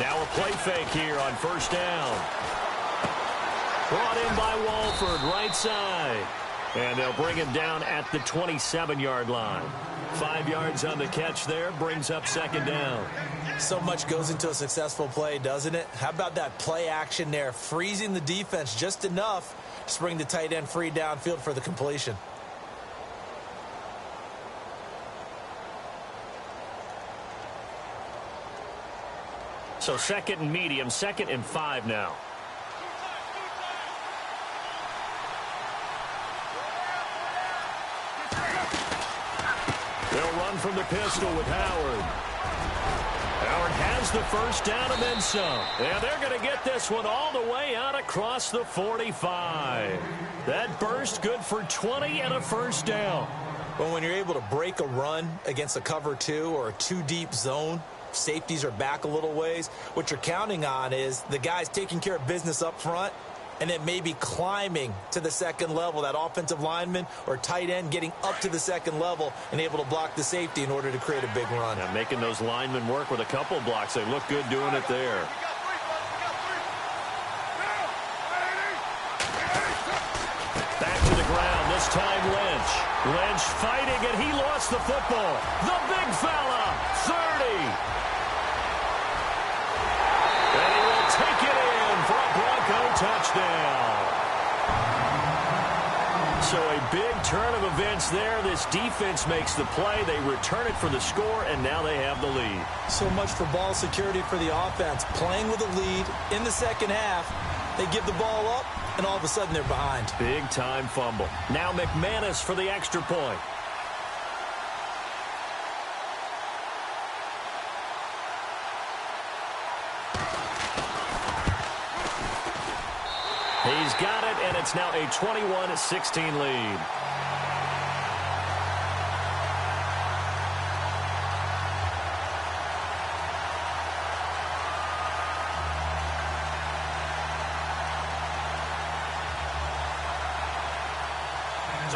Now a play fake here on 1st down. Brought in by Walford, right side. And they'll bring him down at the 27-yard line. 5 yards on the catch there, brings up 2nd down. So much goes into a successful play, doesn't it? How about that play action there, freezing the defense just enough to bring the tight end free downfield for the completion. So 2nd and medium, 2nd and 5 now. They'll run from the pistol with Howard. Howard has the 1st down and then some. And they're going to get this one all the way out across the 45. That burst good for 20 and a 1st down. Well, when you're able to break a run against a cover 2 or a 2-deep zone, safeties are back a little ways. What you're counting on is the guys taking care of business up front and then maybe climbing to the 2nd level, that offensive lineman or tight end getting up to the 2nd level and able to block the safety in order to create a big run. Yeah, making those linemen work with a couple blocks. They look good doing it there. Back to the ground, this time Lynch. Lynch fighting, and he lost the football. The big fella, 30. And he will take it in for a Bronco touchdown. So a big turn of events there. This defense makes the play. They return it for the score, and now they have the lead. So much for ball security for the offense. Playing with a lead in the 2nd half, they give the ball up, and all of a sudden they're behind. Big-time fumble. Now McManus for the extra point. He's got it, and it's now a 21-16 lead.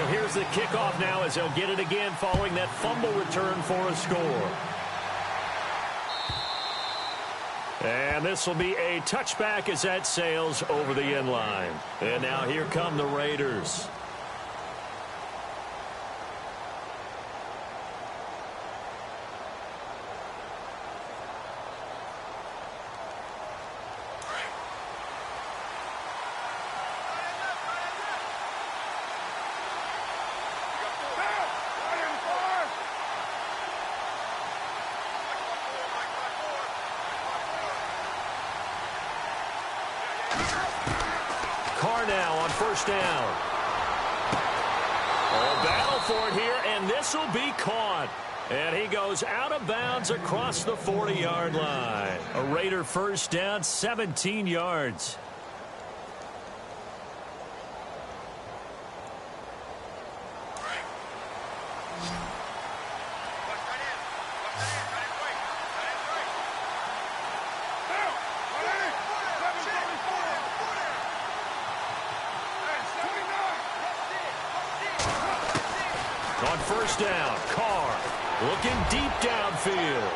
So here's the kickoff now as they'll get it again following that fumble return for a score. And this will be a touchback as that sails over the end line. And now here come the Raiders. Now on first down. Oh, battle for it here, and this will be caught. And he goes out of bounds across the 40-yard line. A Raider first down, 17 yards. On first down, Carr looking deep downfield.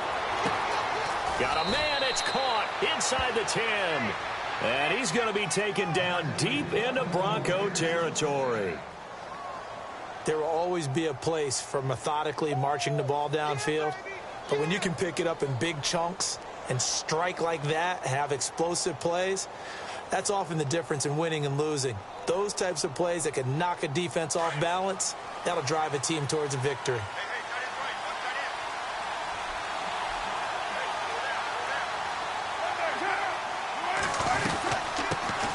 Got a man, it's caught inside the 10. And he's going to be taken down deep into Bronco territory. There will always be a place for methodically marching the ball downfield. But when you can pick it up in big chunks and strike like that, have explosive plays, that's often the difference in winning and losing. Those types of plays that can knock a defense off balance, that'll drive a team towards a victory.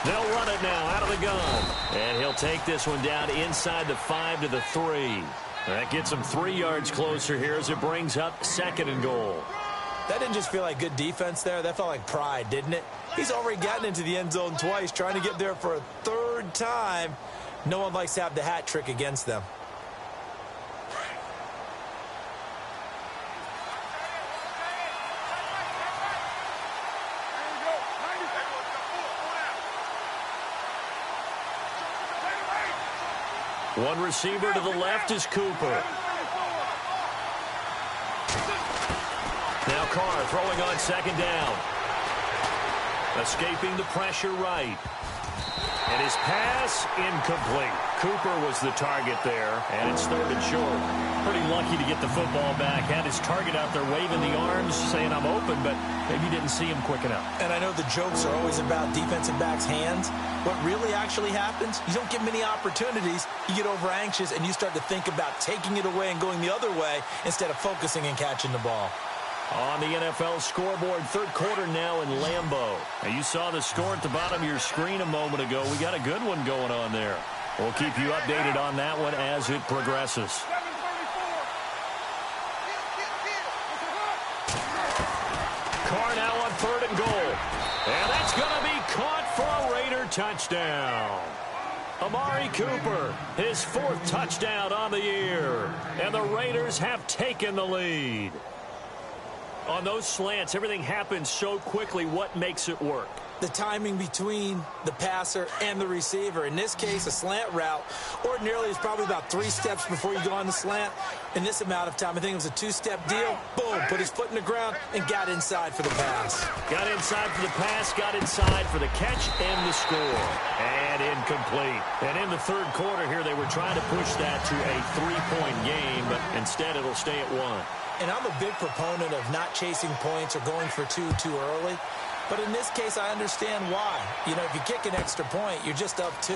They'll run it now out of the gun. And he'll take this one down inside the 5 to the 3. That gets him 3 yards closer here as it brings up 2nd and goal. That didn't just feel like good defense there. That felt like pride, didn't it? He's already gotten into the end zone twice, trying to get there for a 3rd time. No one likes to have the hat trick against them. One receiver to the left is Cooper. Now Carr throwing on 2nd down. Escaping the pressure right. And his pass incomplete. Cooper was the target there, and it's 3rd and short. Pretty lucky to get the football back. Had his target out there waving the arms, saying I'm open, but maybe didn't see him quick enough. And I know the jokes are always about defensive backs' hands. What really actually happens, you don't get many opportunities. You get over anxious, and you start to think about taking it away and going the other way instead of focusing and catching the ball. On the NFL scoreboard, 3rd quarter now in Lambeau. Now you saw the score at the bottom of your screen a moment ago. We got a good one going on there. We'll keep you updated on that one as it progresses. Carr now on 3rd and goal. And that's going to be caught for a Raider touchdown. Amari Cooper, his 4th touchdown on the year. And the Raiders have taken the lead. On those slants, everything happens so quickly. What makes it work? The timing between the passer and the receiver. In this case, a slant route ordinarily is probably about 3 steps before you go on the slant. In this amount of time, I think it was a 2-step deal. Boom, put his foot in the ground and got inside for the pass. Got inside for the pass, got inside for the catch and the score. And incomplete. And in the 3rd quarter here, they were trying to push that to a 3-point game, but instead it'll stay at 1. And I'm a big proponent of not chasing points or going for 2 too early. But in this case, I understand why. You know, if you kick an extra point, you're just up 2,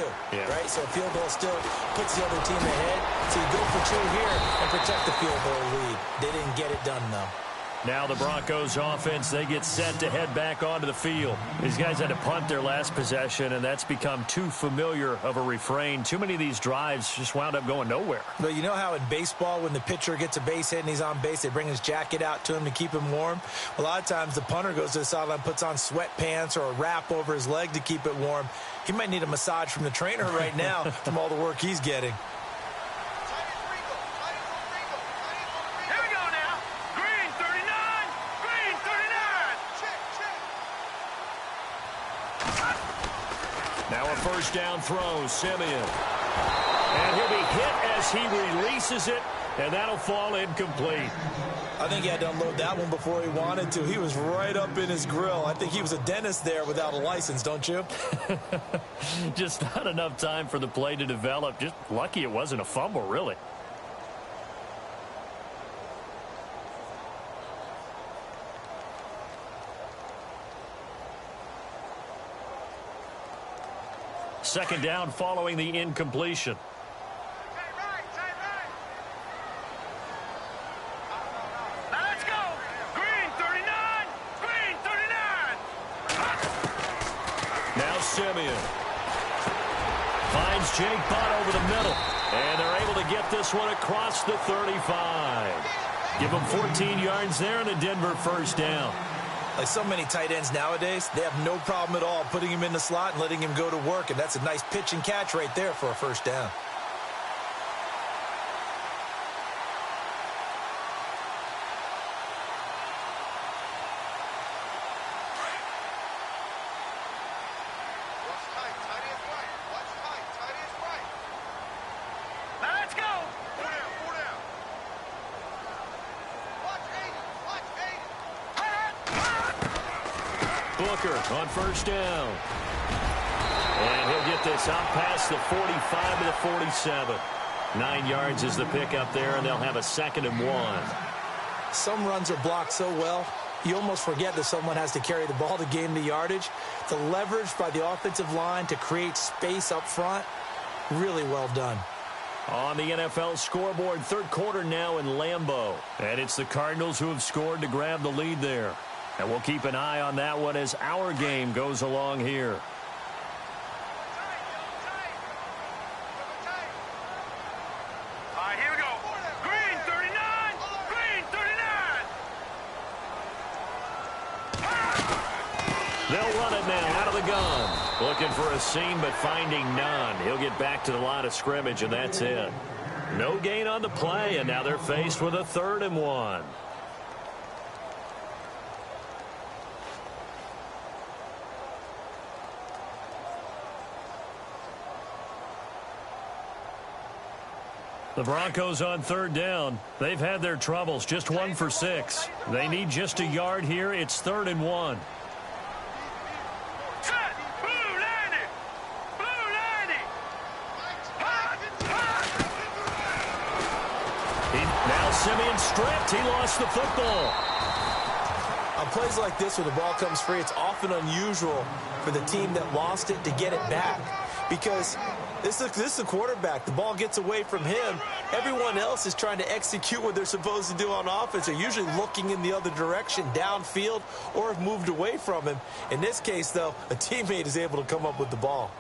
right? So a field goal still puts the other team ahead. So you go for 2 here and protect the field goal lead. They didn't get it done, though. Now the Broncos offense, they get set to head back onto the field. These guys had to punt their last possession, and that's become too familiar of a refrain. Too many of these drives just wound up going nowhere. But you know how in baseball, when the pitcher gets a base hit and he's on base, they bring his jacket out to him to keep him warm? A lot of times the punter goes to the sideline, puts on sweatpants or a wrap over his leg to keep it warm. He might need a massage from the trainer right now from all the work he's getting. Now a 1st down throw, Simeon. And he'll be hit as he releases it, and that'll fall incomplete. I think he had to unload that one before he wanted to. He was right up in his grill. I think he was a dentist there without a license, don't you? Just not enough time for the play to develop. Just lucky it wasn't a fumble, really. Second down following the incompletion. Let's go. Green 39. Green 39. Now Simeon finds Jake Butt over the middle, and they're able to get this one across the 35. Give them 14 yards there and a Denver first down. Like so many tight ends nowadays, they have no problem at all putting him in the slot and letting him go to work, and that's a nice pitch and catch right there for a first down. Let's go. Booker on first down. And he'll get this out past the 45 to the 47. 9 yards is the pickup there, and they'll have a 2nd and 1. Some runs are blocked so well, you almost forget that someone has to carry the ball to gain the yardage. The leverage by the offensive line to create space up front, really well done. On the NFL scoreboard, third quarter now in Lambeau. And it's the Cardinals who have scored to grab the lead there. And we'll keep an eye on that one as our game goes along here. All right, here we go. Green 39. Green 39. They'll run it now out of the gun. Looking for a seam, but finding none. He'll get back to the line of scrimmage, and that's it. No gain on the play, and now they're faced with a 3rd and 1. The Broncos on 3rd down. They've had their troubles, just 1 for 6. They need just a yard here. It's 3rd and 1. Set. Blue 90. Blue 90. Hot. Now Simeon stripped. He lost the football. On plays like this where the ball comes free, it's often unusual for the team that lost it to get it back, because this is the quarterback. The ball gets away from him. Everyone else is trying to execute what they're supposed to do on offense. They're usually looking in the other direction, downfield, or have moved away from him. In this case, though, a teammate is able to come up with the ball.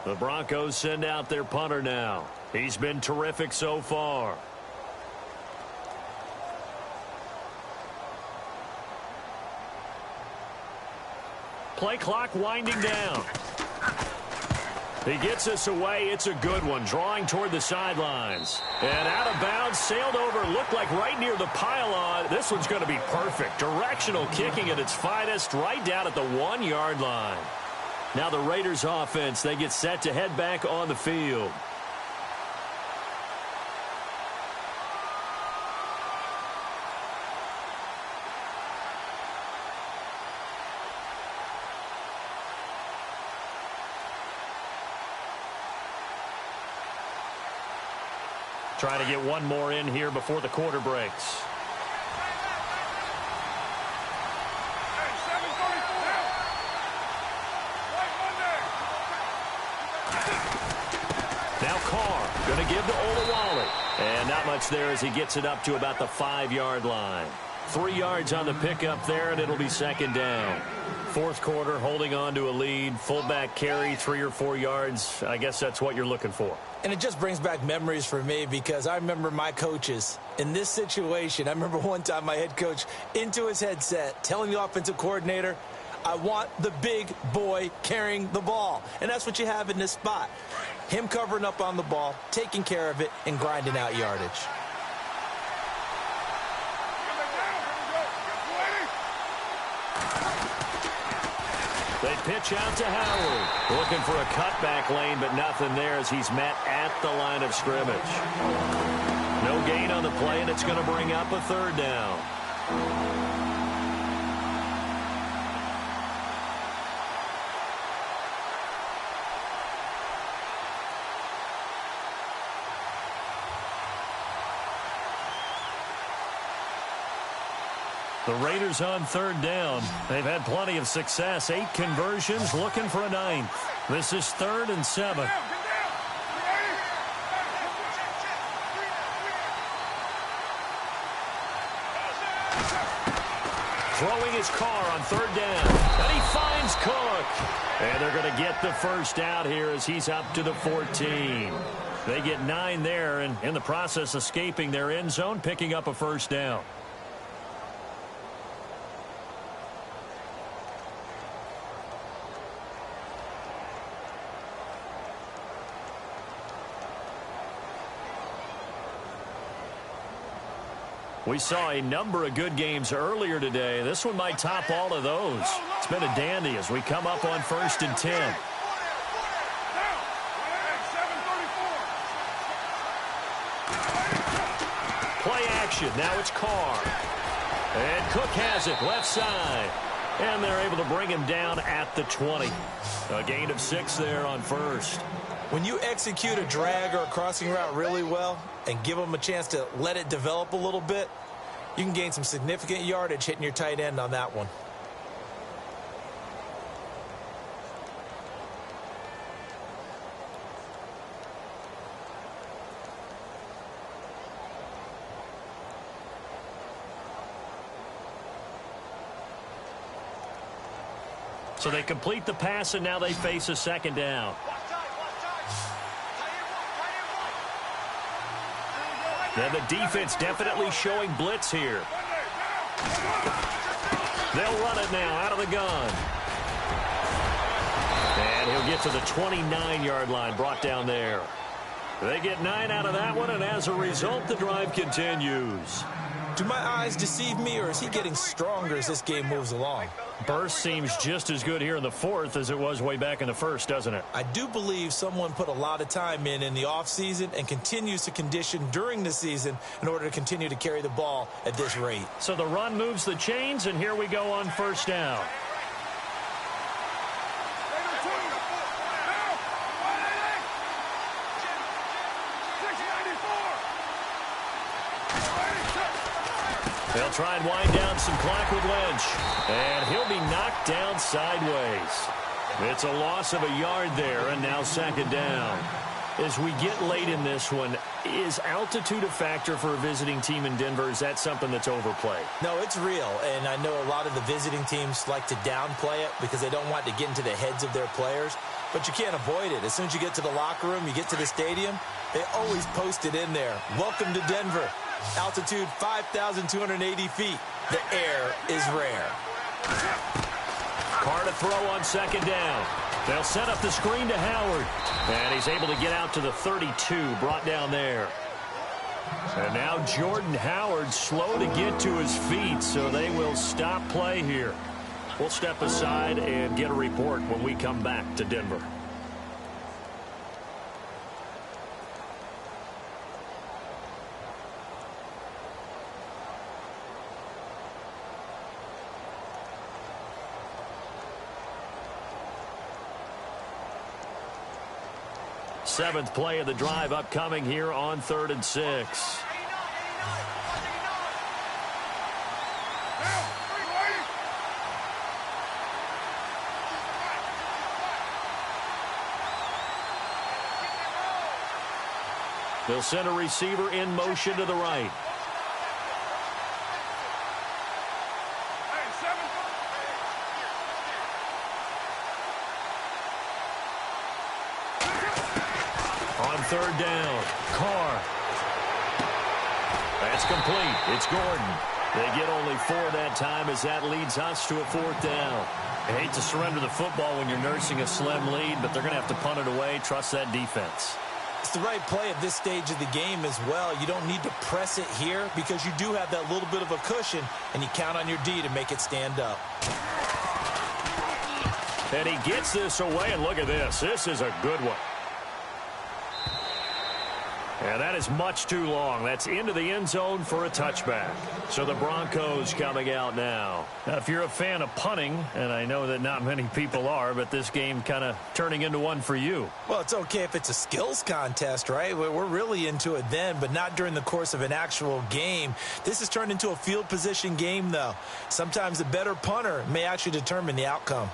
The Broncos send out their punter now. He's been terrific so far. Play clock winding down. He gets us away. It's a good one. Drawing toward the sidelines. And out of bounds, sailed over, looked like right near the pylon. This one's going to be perfect. Directional kicking at its finest, right down at the 1-yard line. Now the Raiders offense, they get set to head back on the field. Trying to get one more in here before the quarter breaks. Now Carr going to give to Olawale. And not much there as he gets it up to about the 5-yard line. 3 yards on the pickup there, and it'll be 2nd down. Fourth quarter, holding on to a lead. Fullback carry, 3 or 4 yards. I guess that's what you're looking for. And it just brings back memories for me, because I remember my coaches in this situation. I remember one time my head coach into his headset telling the offensive coordinator, I want the big boy carrying the ball. And that's what you have in this spot. Him covering up on the ball, taking care of it, and grinding out yardage. They pitch out to Howard. Looking for a cutback lane, but nothing there as he's met at the line of scrimmage. No gain on the play, and it's going to bring up a third down. The Raiders on third down. They've had plenty of success. 8 conversions, looking for a 9th. This is 3rd and 7. Throwing his car on third down. And he finds Cook. And they're going to get the first out here as he's up to the 14. They get 9 there, and in the process escaping their end zone, picking up a first down. We saw a number of good games earlier today. This one might top all of those. It's been a dandy as we come up on 1st and 10. Play action. Now it's Carr. And Cook has it left side. And they're able to bring him down at the 20. A gain of 6 there on 1st. When you execute a drag or a crossing route really well and give them a chance to let it develop a little bit, you can gain some significant yardage hitting your tight end on that one. So they complete the pass, and now they face a second down. And the defense definitely showing blitz here. They'll run it now out of the gun. And he'll get to the 29-yard line, brought down there. They get 9 out of that one, and as a result, the drive continues. Do my eyes deceive me, or is he getting stronger as this game moves along? Burst seems just as good here in the 4th as it was way back in the 1st, doesn't it? I do believe someone put a lot of time in the offseason and continues to condition during the season in order to continue to carry the ball at this rate. So the run moves the chains, and here we go on 1st down. They'll try and wind down some clock with Lynch. And he'll be knocked down sideways. It's a loss of a yard there, and now 2nd down. As we get late in this one, is altitude a factor for a visiting team in Denver? Is that something that's overplayed? No, it's real, and I know a lot of the visiting teams like to downplay it because they don't want to get into the heads of their players, but you can't avoid it. As soon as you get to the locker room, you get to the stadium, they always post it in there. Welcome to Denver. Altitude 5,280 feet. The air is rare. Carr to throw on 2nd down. They'll set up the screen to Howard. And he's able to get out to the 32, brought down there. And now Jordan Howard slow to get to his feet, so they will stop play here. We'll step aside and get a report when we come back to Denver. Seventh play of the drive upcoming here on 3rd and 6. They'll send a receiver in motion to the right. On 3rd down, Carr. That's complete. It's Gordon. They get only 4 that time as that leads us to a 4th down. I hate to surrender the football when you're nursing a slim lead, but they're going to have to punt it away. Trust that defense. It's the right play at this stage of the game as well. You don't need to press it here because you do have that little bit of a cushion, and you count on your D to make it stand up. And he gets this away, and look at this. This is a good one. And that is much too long. That's into the end zone for a touchback. So the Broncos coming out now. Now, if you're a fan of punting, and I know that not many people are, but this game kind of turning into one for you. Well, it's okay if it's a skills contest, right? We're really into it then, but not during the course of an actual game. This has turned into a field position game, though. Sometimes the better punter may actually determine the outcome.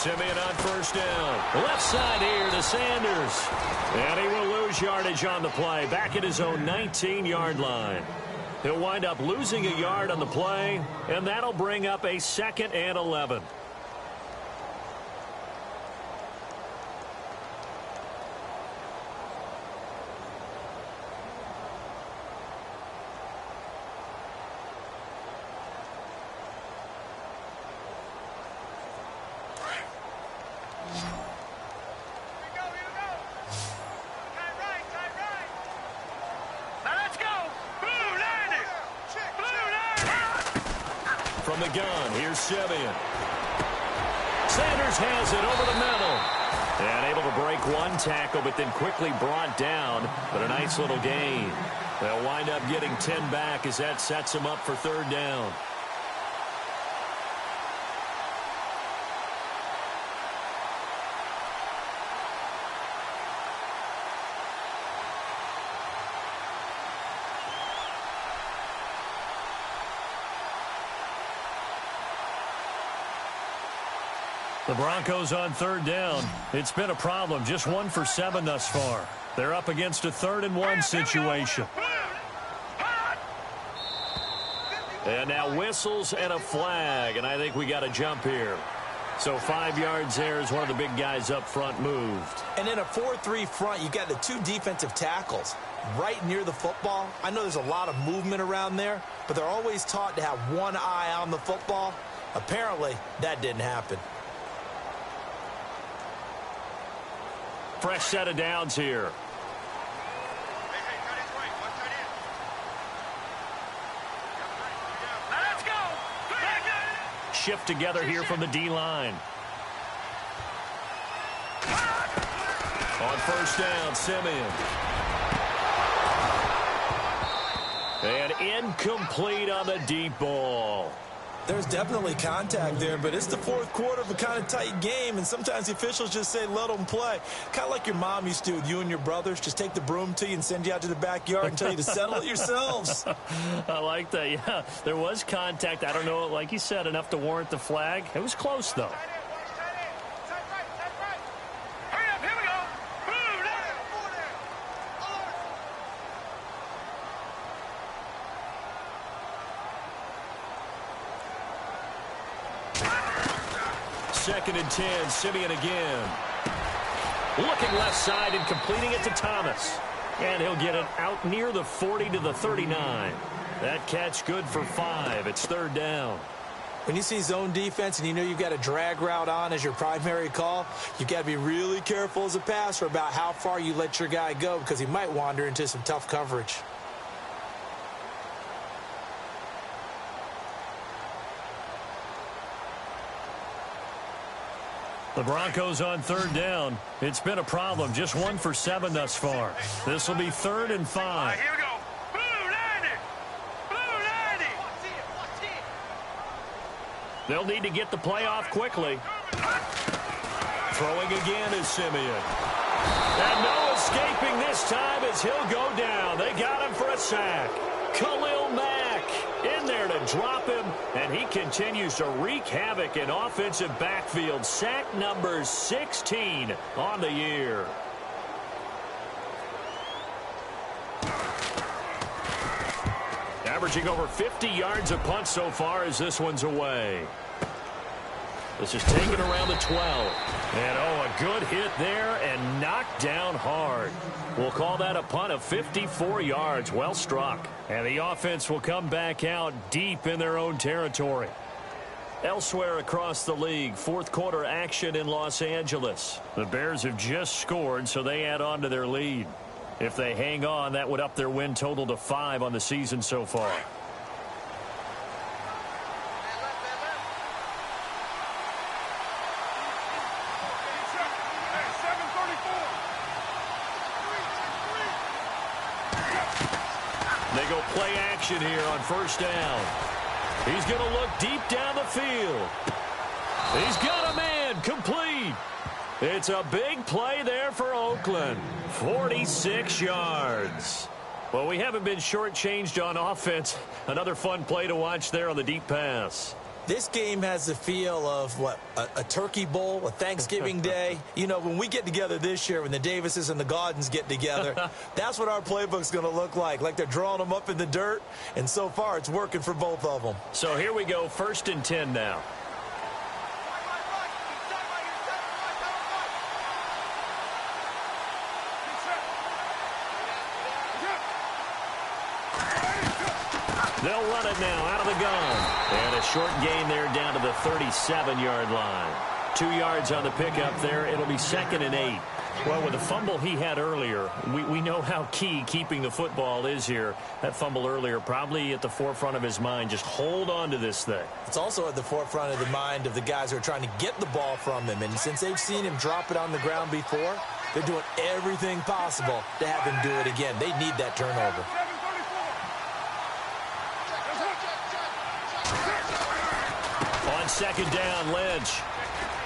Simeon on first down. Left side here to Sanders. And he will lose yardage on the play. Back at his own 19-yard line. He'll wind up losing a yard on the play, and that'll bring up a 2nd and 11. From the gun, here's Simeon. Sanders has it over the middle. And able to break one tackle, but then quickly brought down. But a nice little gain. They'll wind up getting 10 back as that sets them up for 3rd down. The Broncos on 3rd down. It's been a problem. Just 1 for 7 thus far. They're up against a 3rd and 1 situation. And now whistles and a flag. And I think we got a jump here. So 5 yards there as one of the big guys up front moved. And in a 4-3 front, you got the 2 defensive tackles right near the football. I know there's a lot of movement around there, but they're always taught to have one eye on the football. Apparently, that didn't happen. Fresh set of downs here. Let's go. Shift together here from the D-line. On first down, Simeon. And incomplete on the deep ball. There's definitely contact there, but it's the 4th quarter of a kind of tight game, and sometimes the officials just say, let them play. Kind of like your mom used to with you and your brothers. Just take the broom to you and send you out to the backyard and tell you to settle it yourselves. I like that, yeah. There was contact. I don't know, like you said, enough to warrant the flag. It was close, though. Hurry up, here we go. Second and 10, Simeon again. Looking left side and completing it to Thomas. And he'll get it out near the 40 to the 39. That catch good for 5. It's 3rd down. When you see zone defense and you know you've got a drag route on as your primary call, you've got to be really careful as a passer about how far you let your guy go because he might wander into some tough coverage. The Broncos on 3rd down. It's been a problem. Just 1 for 7 thus far. This will be 3rd and 5. Here we go. Blue 90. They'll need to get the play off quickly. Throwing again is Simeon. And no escaping this time as he'll go down. They got him for a sack. Khalil Mack in there to drop him, and he continues to wreak havoc in offensive backfield. Sack number 16 on the year. Averaging over 50 yards a punt so far as this one's away. This is taken around the 12. And, oh, a good hit there and knocked down hard. We'll call that a punt of 54 yards. Well struck. And the offense will come back out deep in their own territory. Elsewhere across the league, fourth quarter action in Los Angeles. The Bears have just scored, so they add on to their lead. If they hang on, that would up their win total to 5 on the season so far. They go play action here on first down. He's going to look deep down the field. He's got a man, complete. It's a big play there for Oakland. 46 yards. Well, we haven't been shortchanged on offense. Another fun play to watch there on the deep pass. This game has the feel of, what, a turkey bowl, a Thanksgiving day. You know, when we get together this year, when the Davises and the Gaudens get together, that's what our playbook's going to look like they're drawing them up in the dirt, and so far it's working for both of them. So here we go, 1st and 10 now. They'll run it now out of the gun. And a short gain there down to the 37-yard line. 2 yards on the pickup there. It'll be 2nd and 8. Well, with the fumble he had earlier, we know how key keeping the football is here. That fumble earlier probably at the forefront of his mind. Just hold on to this thing. It's also at the forefront of the mind of the guys who are trying to get the ball from him. And since they've seen him drop it on the ground before, they're doing everything possible to have him do it again. They need that turnover. On 2nd down, Lynch.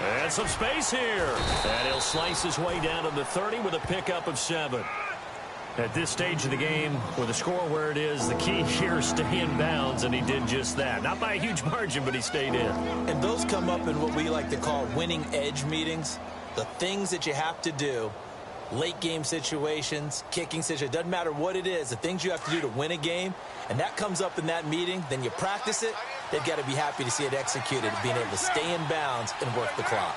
And some space here. And he'll slice his way down to the 30 with a pickup of 7. At this stage of the game, with the score where it is, the key here is stay in bounds, and he did just that. Not by a huge margin, but he stayed in. And those come up in what we like to call winning edge meetings. The things that you have to do, late game situations, kicking situations, doesn't matter what it is, the things you have to do to win a game, and that comes up in that meeting, then you practice it. They've got to be happy to see it executed, being able to stay in bounds and work the clock.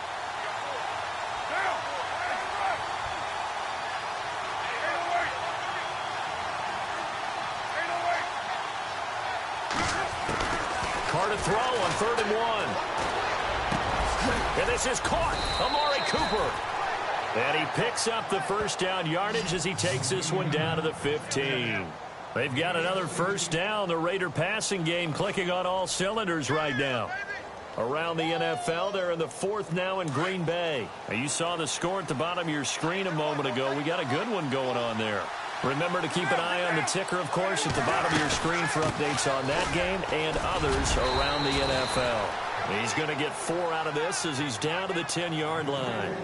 Carr to throw on 3rd and 1. And this is caught. Amari Cooper. And he picks up the first down yardage as he takes this one down to the 15. They've got another first down. The Raider passing game clicking on all cylinders right now. Around the NFL, they're in the 4th now in Green Bay. Now, you saw the score at the bottom of your screen a moment ago. We got a good one going on there. Remember to keep an eye on the ticker, of course, at the bottom of your screen for updates on that game and others around the NFL. He's going to get 4 out of this as he's down to the 10-yard line.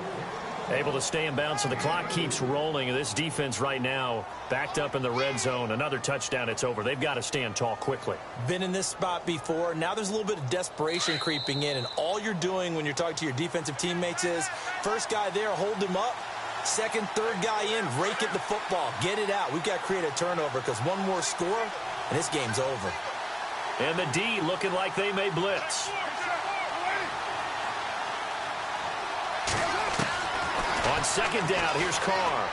Able to stay in bounds, so the clock keeps rolling. And this defense right now backed up in the red zone. Another touchdown, it's over. They've got to stand tall quickly. Been in this spot before. Now there's a little bit of desperation creeping in. And all you're doing when you're talking to your defensive teammates is, first guy there, hold him up. Second, third guy in, rake at the football. Get it out. We've got to create a turnover because one more score, and this game's over. And the D looking like they may blitz. On 2nd down, here's Carr.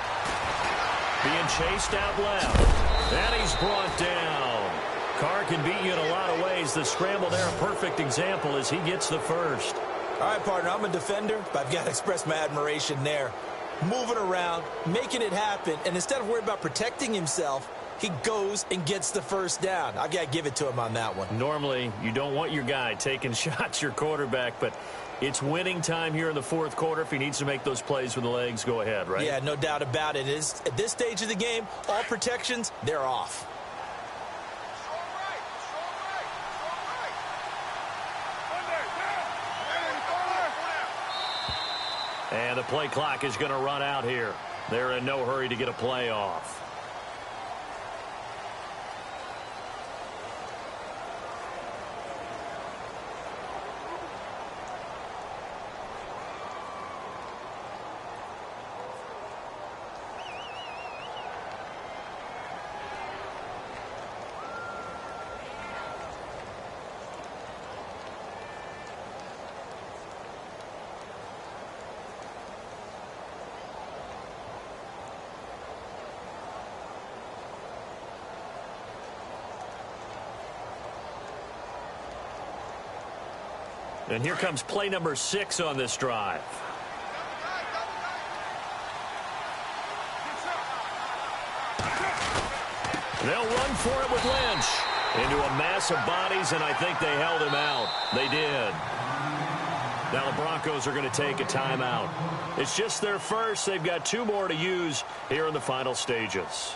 Being chased out left. And he's brought down. Carr can beat you in a lot of ways. The scramble there, a perfect example as he gets the first. All right, partner, I'm a defender, but I've got to express my admiration there. Moving around, making it happen, and instead of worrying about protecting himself, he goes and gets the first down. I've got to give it to him on that one. Normally, you don't want your guy taking shots, your quarterback, but it's winning time here in the 4th quarter. If he needs to make those plays with the legs, go ahead, right? Yeah, no doubt about it. At this stage of the game, all protections, they're off. And the play clock is going to run out here. They're in no hurry to get a play off. And here comes play number 6 on this drive. They'll run for it with Lynch. Into a mass of bodies, and I think they held him out. They did. Now the Broncos are going to take a timeout. It's just their first. They've got 2 more to use here in the final stages.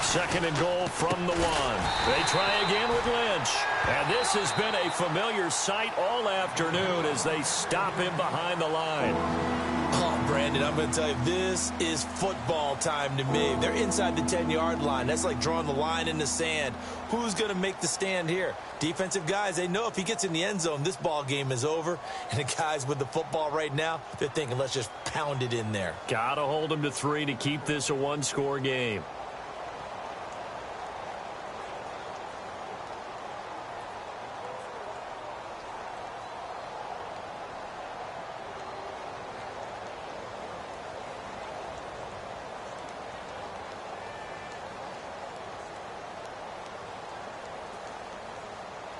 Second and goal from the 1. They try again with Lynch. And this has been a familiar sight all afternoon as they stop him behind the line. Oh, Brandon, I'm going to tell you, this is football time to me. They're inside the 10-yard line. That's like drawing the line in the sand. Who's going to make the stand here? Defensive guys, they know if he gets in the end zone, this ball game is over. And the guys with the football right now, they're thinking, let's just pound it in there. Got to hold him to 3 to keep this a 1-score game.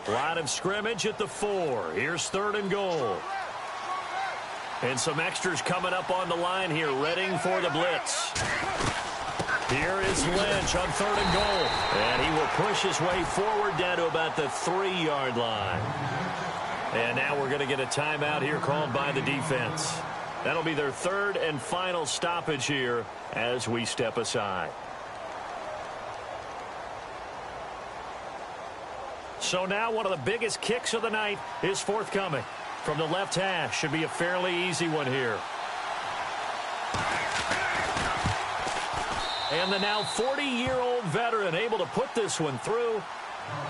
Line of scrimmage at the 4. Here's 3rd and goal. And some extras coming up on the line here, readying for the blitz. Here is Lynch on 3rd and goal. And he will push his way forward down to about the 3-yard line. And now we're going to get a timeout here called by the defense. That'll be their 3rd and final stoppage here as we step aside. So now one of the biggest kicks of the night is forthcoming. From the left hash, should be a fairly easy one here. And the now 40-year-old veteran able to put this one through.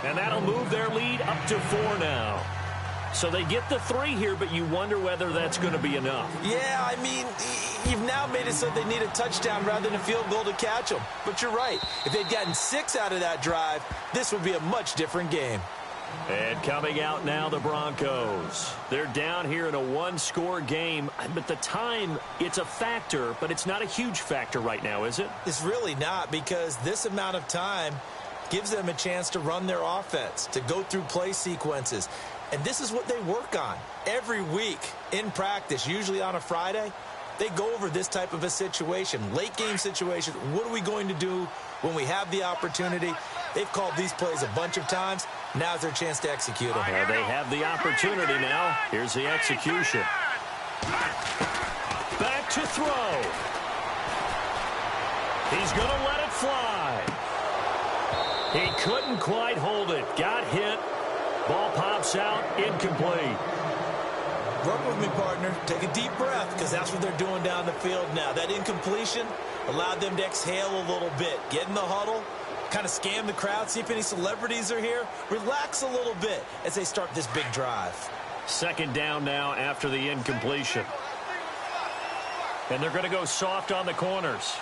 And that'll move their lead up to 4 now. So they get the 3 here, but you wonder whether that's going to be enough. Yeah, I mean, you've now made it so they need a touchdown rather than a field goal to catch them. But you're right. If they'd gotten 6 out of that drive, this would be a much different game. And coming out now, the Broncos. They're down here in a 1-score game. But the time, it's a factor, but it's not a huge factor right now, is it? It's really not, because this amount of time gives them a chance to run their offense, to go through play sequences. And this is what they work on every week in practice, usually on a Friday. They go over this type of a situation, late game situation. What are we going to do when we have the opportunity? They've called these plays a bunch of times. Now's their chance to execute them. They have the opportunity now. Here's the execution. Back to throw. He's going to let it fly. He couldn't quite hold it. Got hit. Ball pops out, incomplete. Work with me, partner. Take a deep breath, because that's what they're doing down the field now. That incompletion allowed them to exhale a little bit. Get in the huddle, kind of scan the crowd, see if any celebrities are here. Relax a little bit as they start this big drive. 2nd down now after the incompletion. And they're going to go soft on the corners.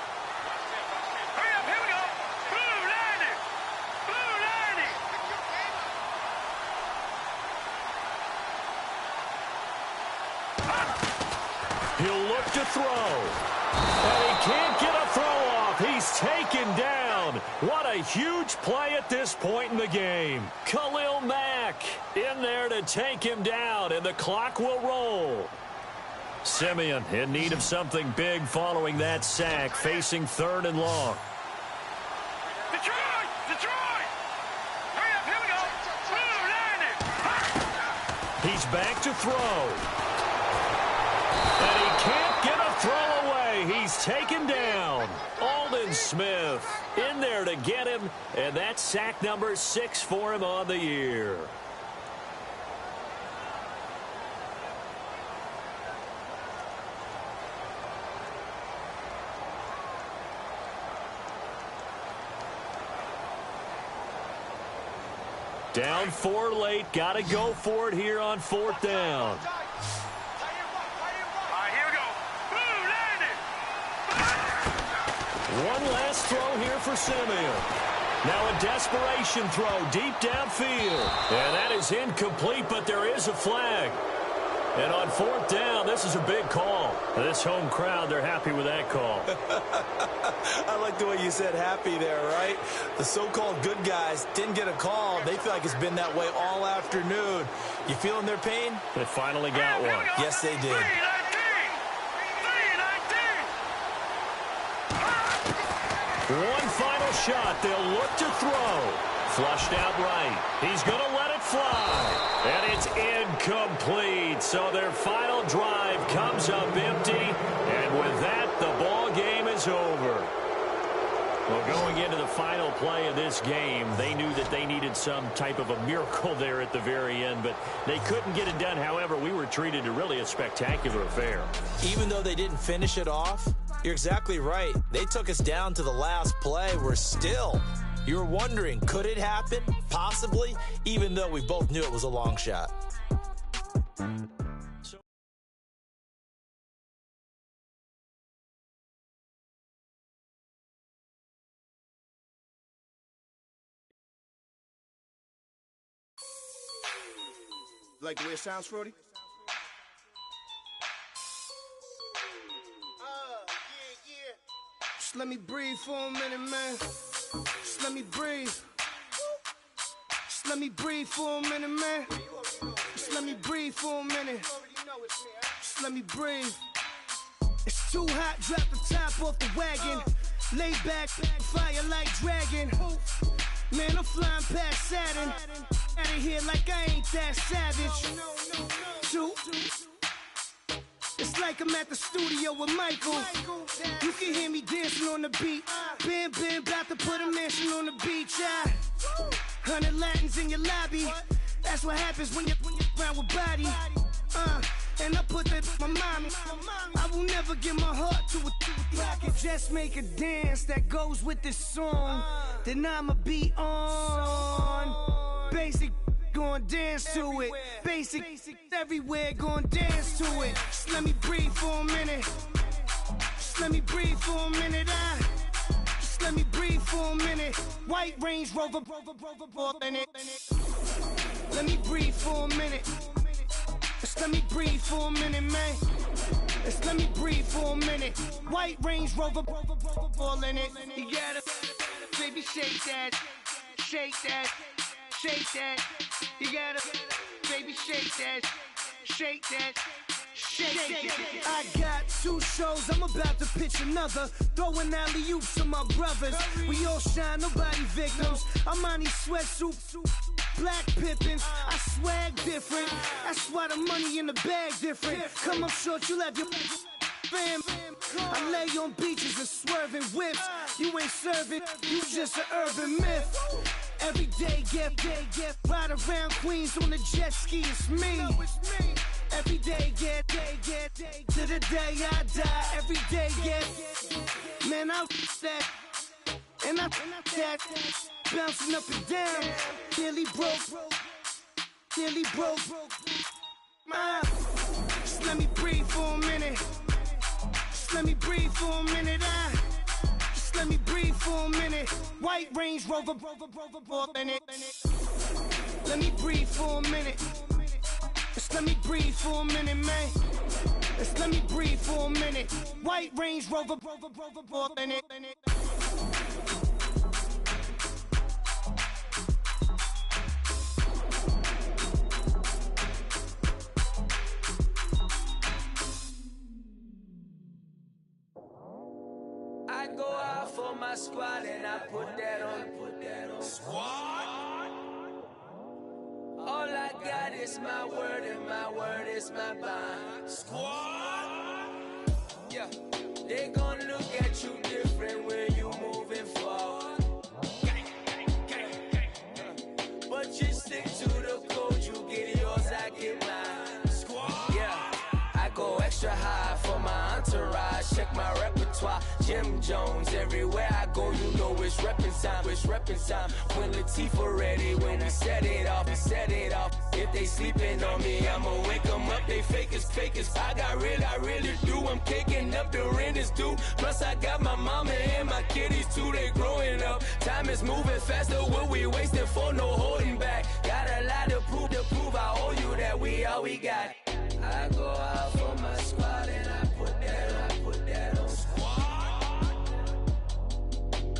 He'll look to throw. And he can't get a throw off. He's taken down. What a huge play at this point in the game. Khalil Mack in there to take him down, and the clock will roll. Simeon in need of something big following that sack, facing 3rd and long. Detroit! Detroit! Hurry up, here we go! Blue 90! He's back to throw. And he can't get a throw away. He's taken down. Aldon Smith in there to get him, and that's sack number 6 for him on the year. Down 4 late. Got to go for it here on 4th down. One last throw here for Simeon. Now a desperation throw deep downfield. And that is incomplete, but there is a flag. And on 4th down, this is a big call. This home crowd, they're happy with that call. I like the way you said happy there, right? The so-called good guys didn't get a call. They feel like it's been that way all afternoon. You feeling their pain? They finally got one. Yes, they did. One final shot. They'll look to throw. Flushed out right. He's going to let it fly. And it's incomplete. So their final drive comes up empty. And with that, the ball game is over. Well, going into the final play of this game, they knew that they needed some type of a miracle there at the very end, but they couldn't get it done. However, we were treated to really a spectacular affair. Even though they didn't finish it off, you're exactly right. They took us down to the last play. We're still, you're wondering, could it happen? Possibly, even though we both knew it was a long shot. Like the way it sounds, Frody? Just let me breathe for a minute, man. Just let me breathe. Just let me breathe for a minute, man. Just let me breathe for a minute. Just let me breathe. It's too hot, drop the top off the wagon. Lay back, fire like dragon. Man, I'm flying past Saturn. Out of here like I ain't that savage. Two. It's like I'm at the studio with Michael. You can hear me dancing on the beat. Bam, bam, about to put a mansion on the beach. 100 Latins in your lobby. That's what happens when you're around with body. And I put that in my mommy. I will never give my heart to a rocket. Just make a dance that goes with this song. Then I'ma be on. Basic, gon' dance to it. Basic, everywhere, gon' dance to it. Just let me breathe for a minute. Just let me breathe for a minute. Just let me breathe for a minute. White Range Rover, in it. Let me breathe for a minute. Just let me breathe for a minute, man. Just let me breathe for a minute. White Range Rover, in it. You gotta, baby, shake that, shake that. Shake that, you gotta, baby, shake that, shake that, shake that. I got 2 shows, I'm about to pitch another. Throwing alley-oops to my brothers. We all shine, nobody victims. I'm on these sweatsuits, black Pippins. I swag different, that's why the money in the bag different. Come up short, you have your fam. I lay on beaches and swerving whips. You ain't serving, you just an urban myth. Every day, get, ride around Queens on the jet ski, it's me. Every day, get, to the day I die. Every day, get, man, I that, and I that, bouncing up and down, nearly broke. Just let me breathe for a minute. Just let me breathe for a minute. Just let me breathe for a minute. White Range Rover, in it. Let me breathe for a minute. Just let me breathe for a minute, man. Just let me breathe for a minute. White Range Rover, in it. I go out for my squad and I put that on. Squad? All I got is my word and my word is my bond. Squad? Yeah, they gon' look at you different when you moving forward. But you stick to the code, you get yours, I get mine. Squad? Yeah, I go extra high for my entourage. Check my repertoire, Jim Jones, everywhere I go, you know it's reppin' time. When Latifah ready, when we set it off. If they sleeping on me, I'ma wake them up. They fakers. I really do. I'm caking up, the rent is due. Plus I got my mama and my kiddies too, they growing up. Time is moving faster, what we wasting for, no holding back. Got a lot to prove, I owe you that we all we got. I go out for my squad and I put that on squad.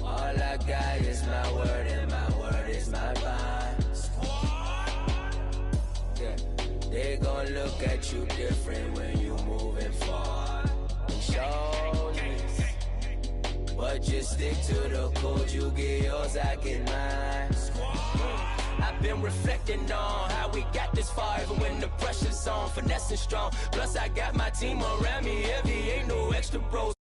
All I got is my word and my word is my bond. Squad. Yeah, they gon' look at you different when you moving forward. And show this, but just stick to the code. You get yours, I get mine. I've been reflecting on how we got this far, even when the pressure's on, finessing strong. Plus I got my team around me heavy, ain't no extra bros.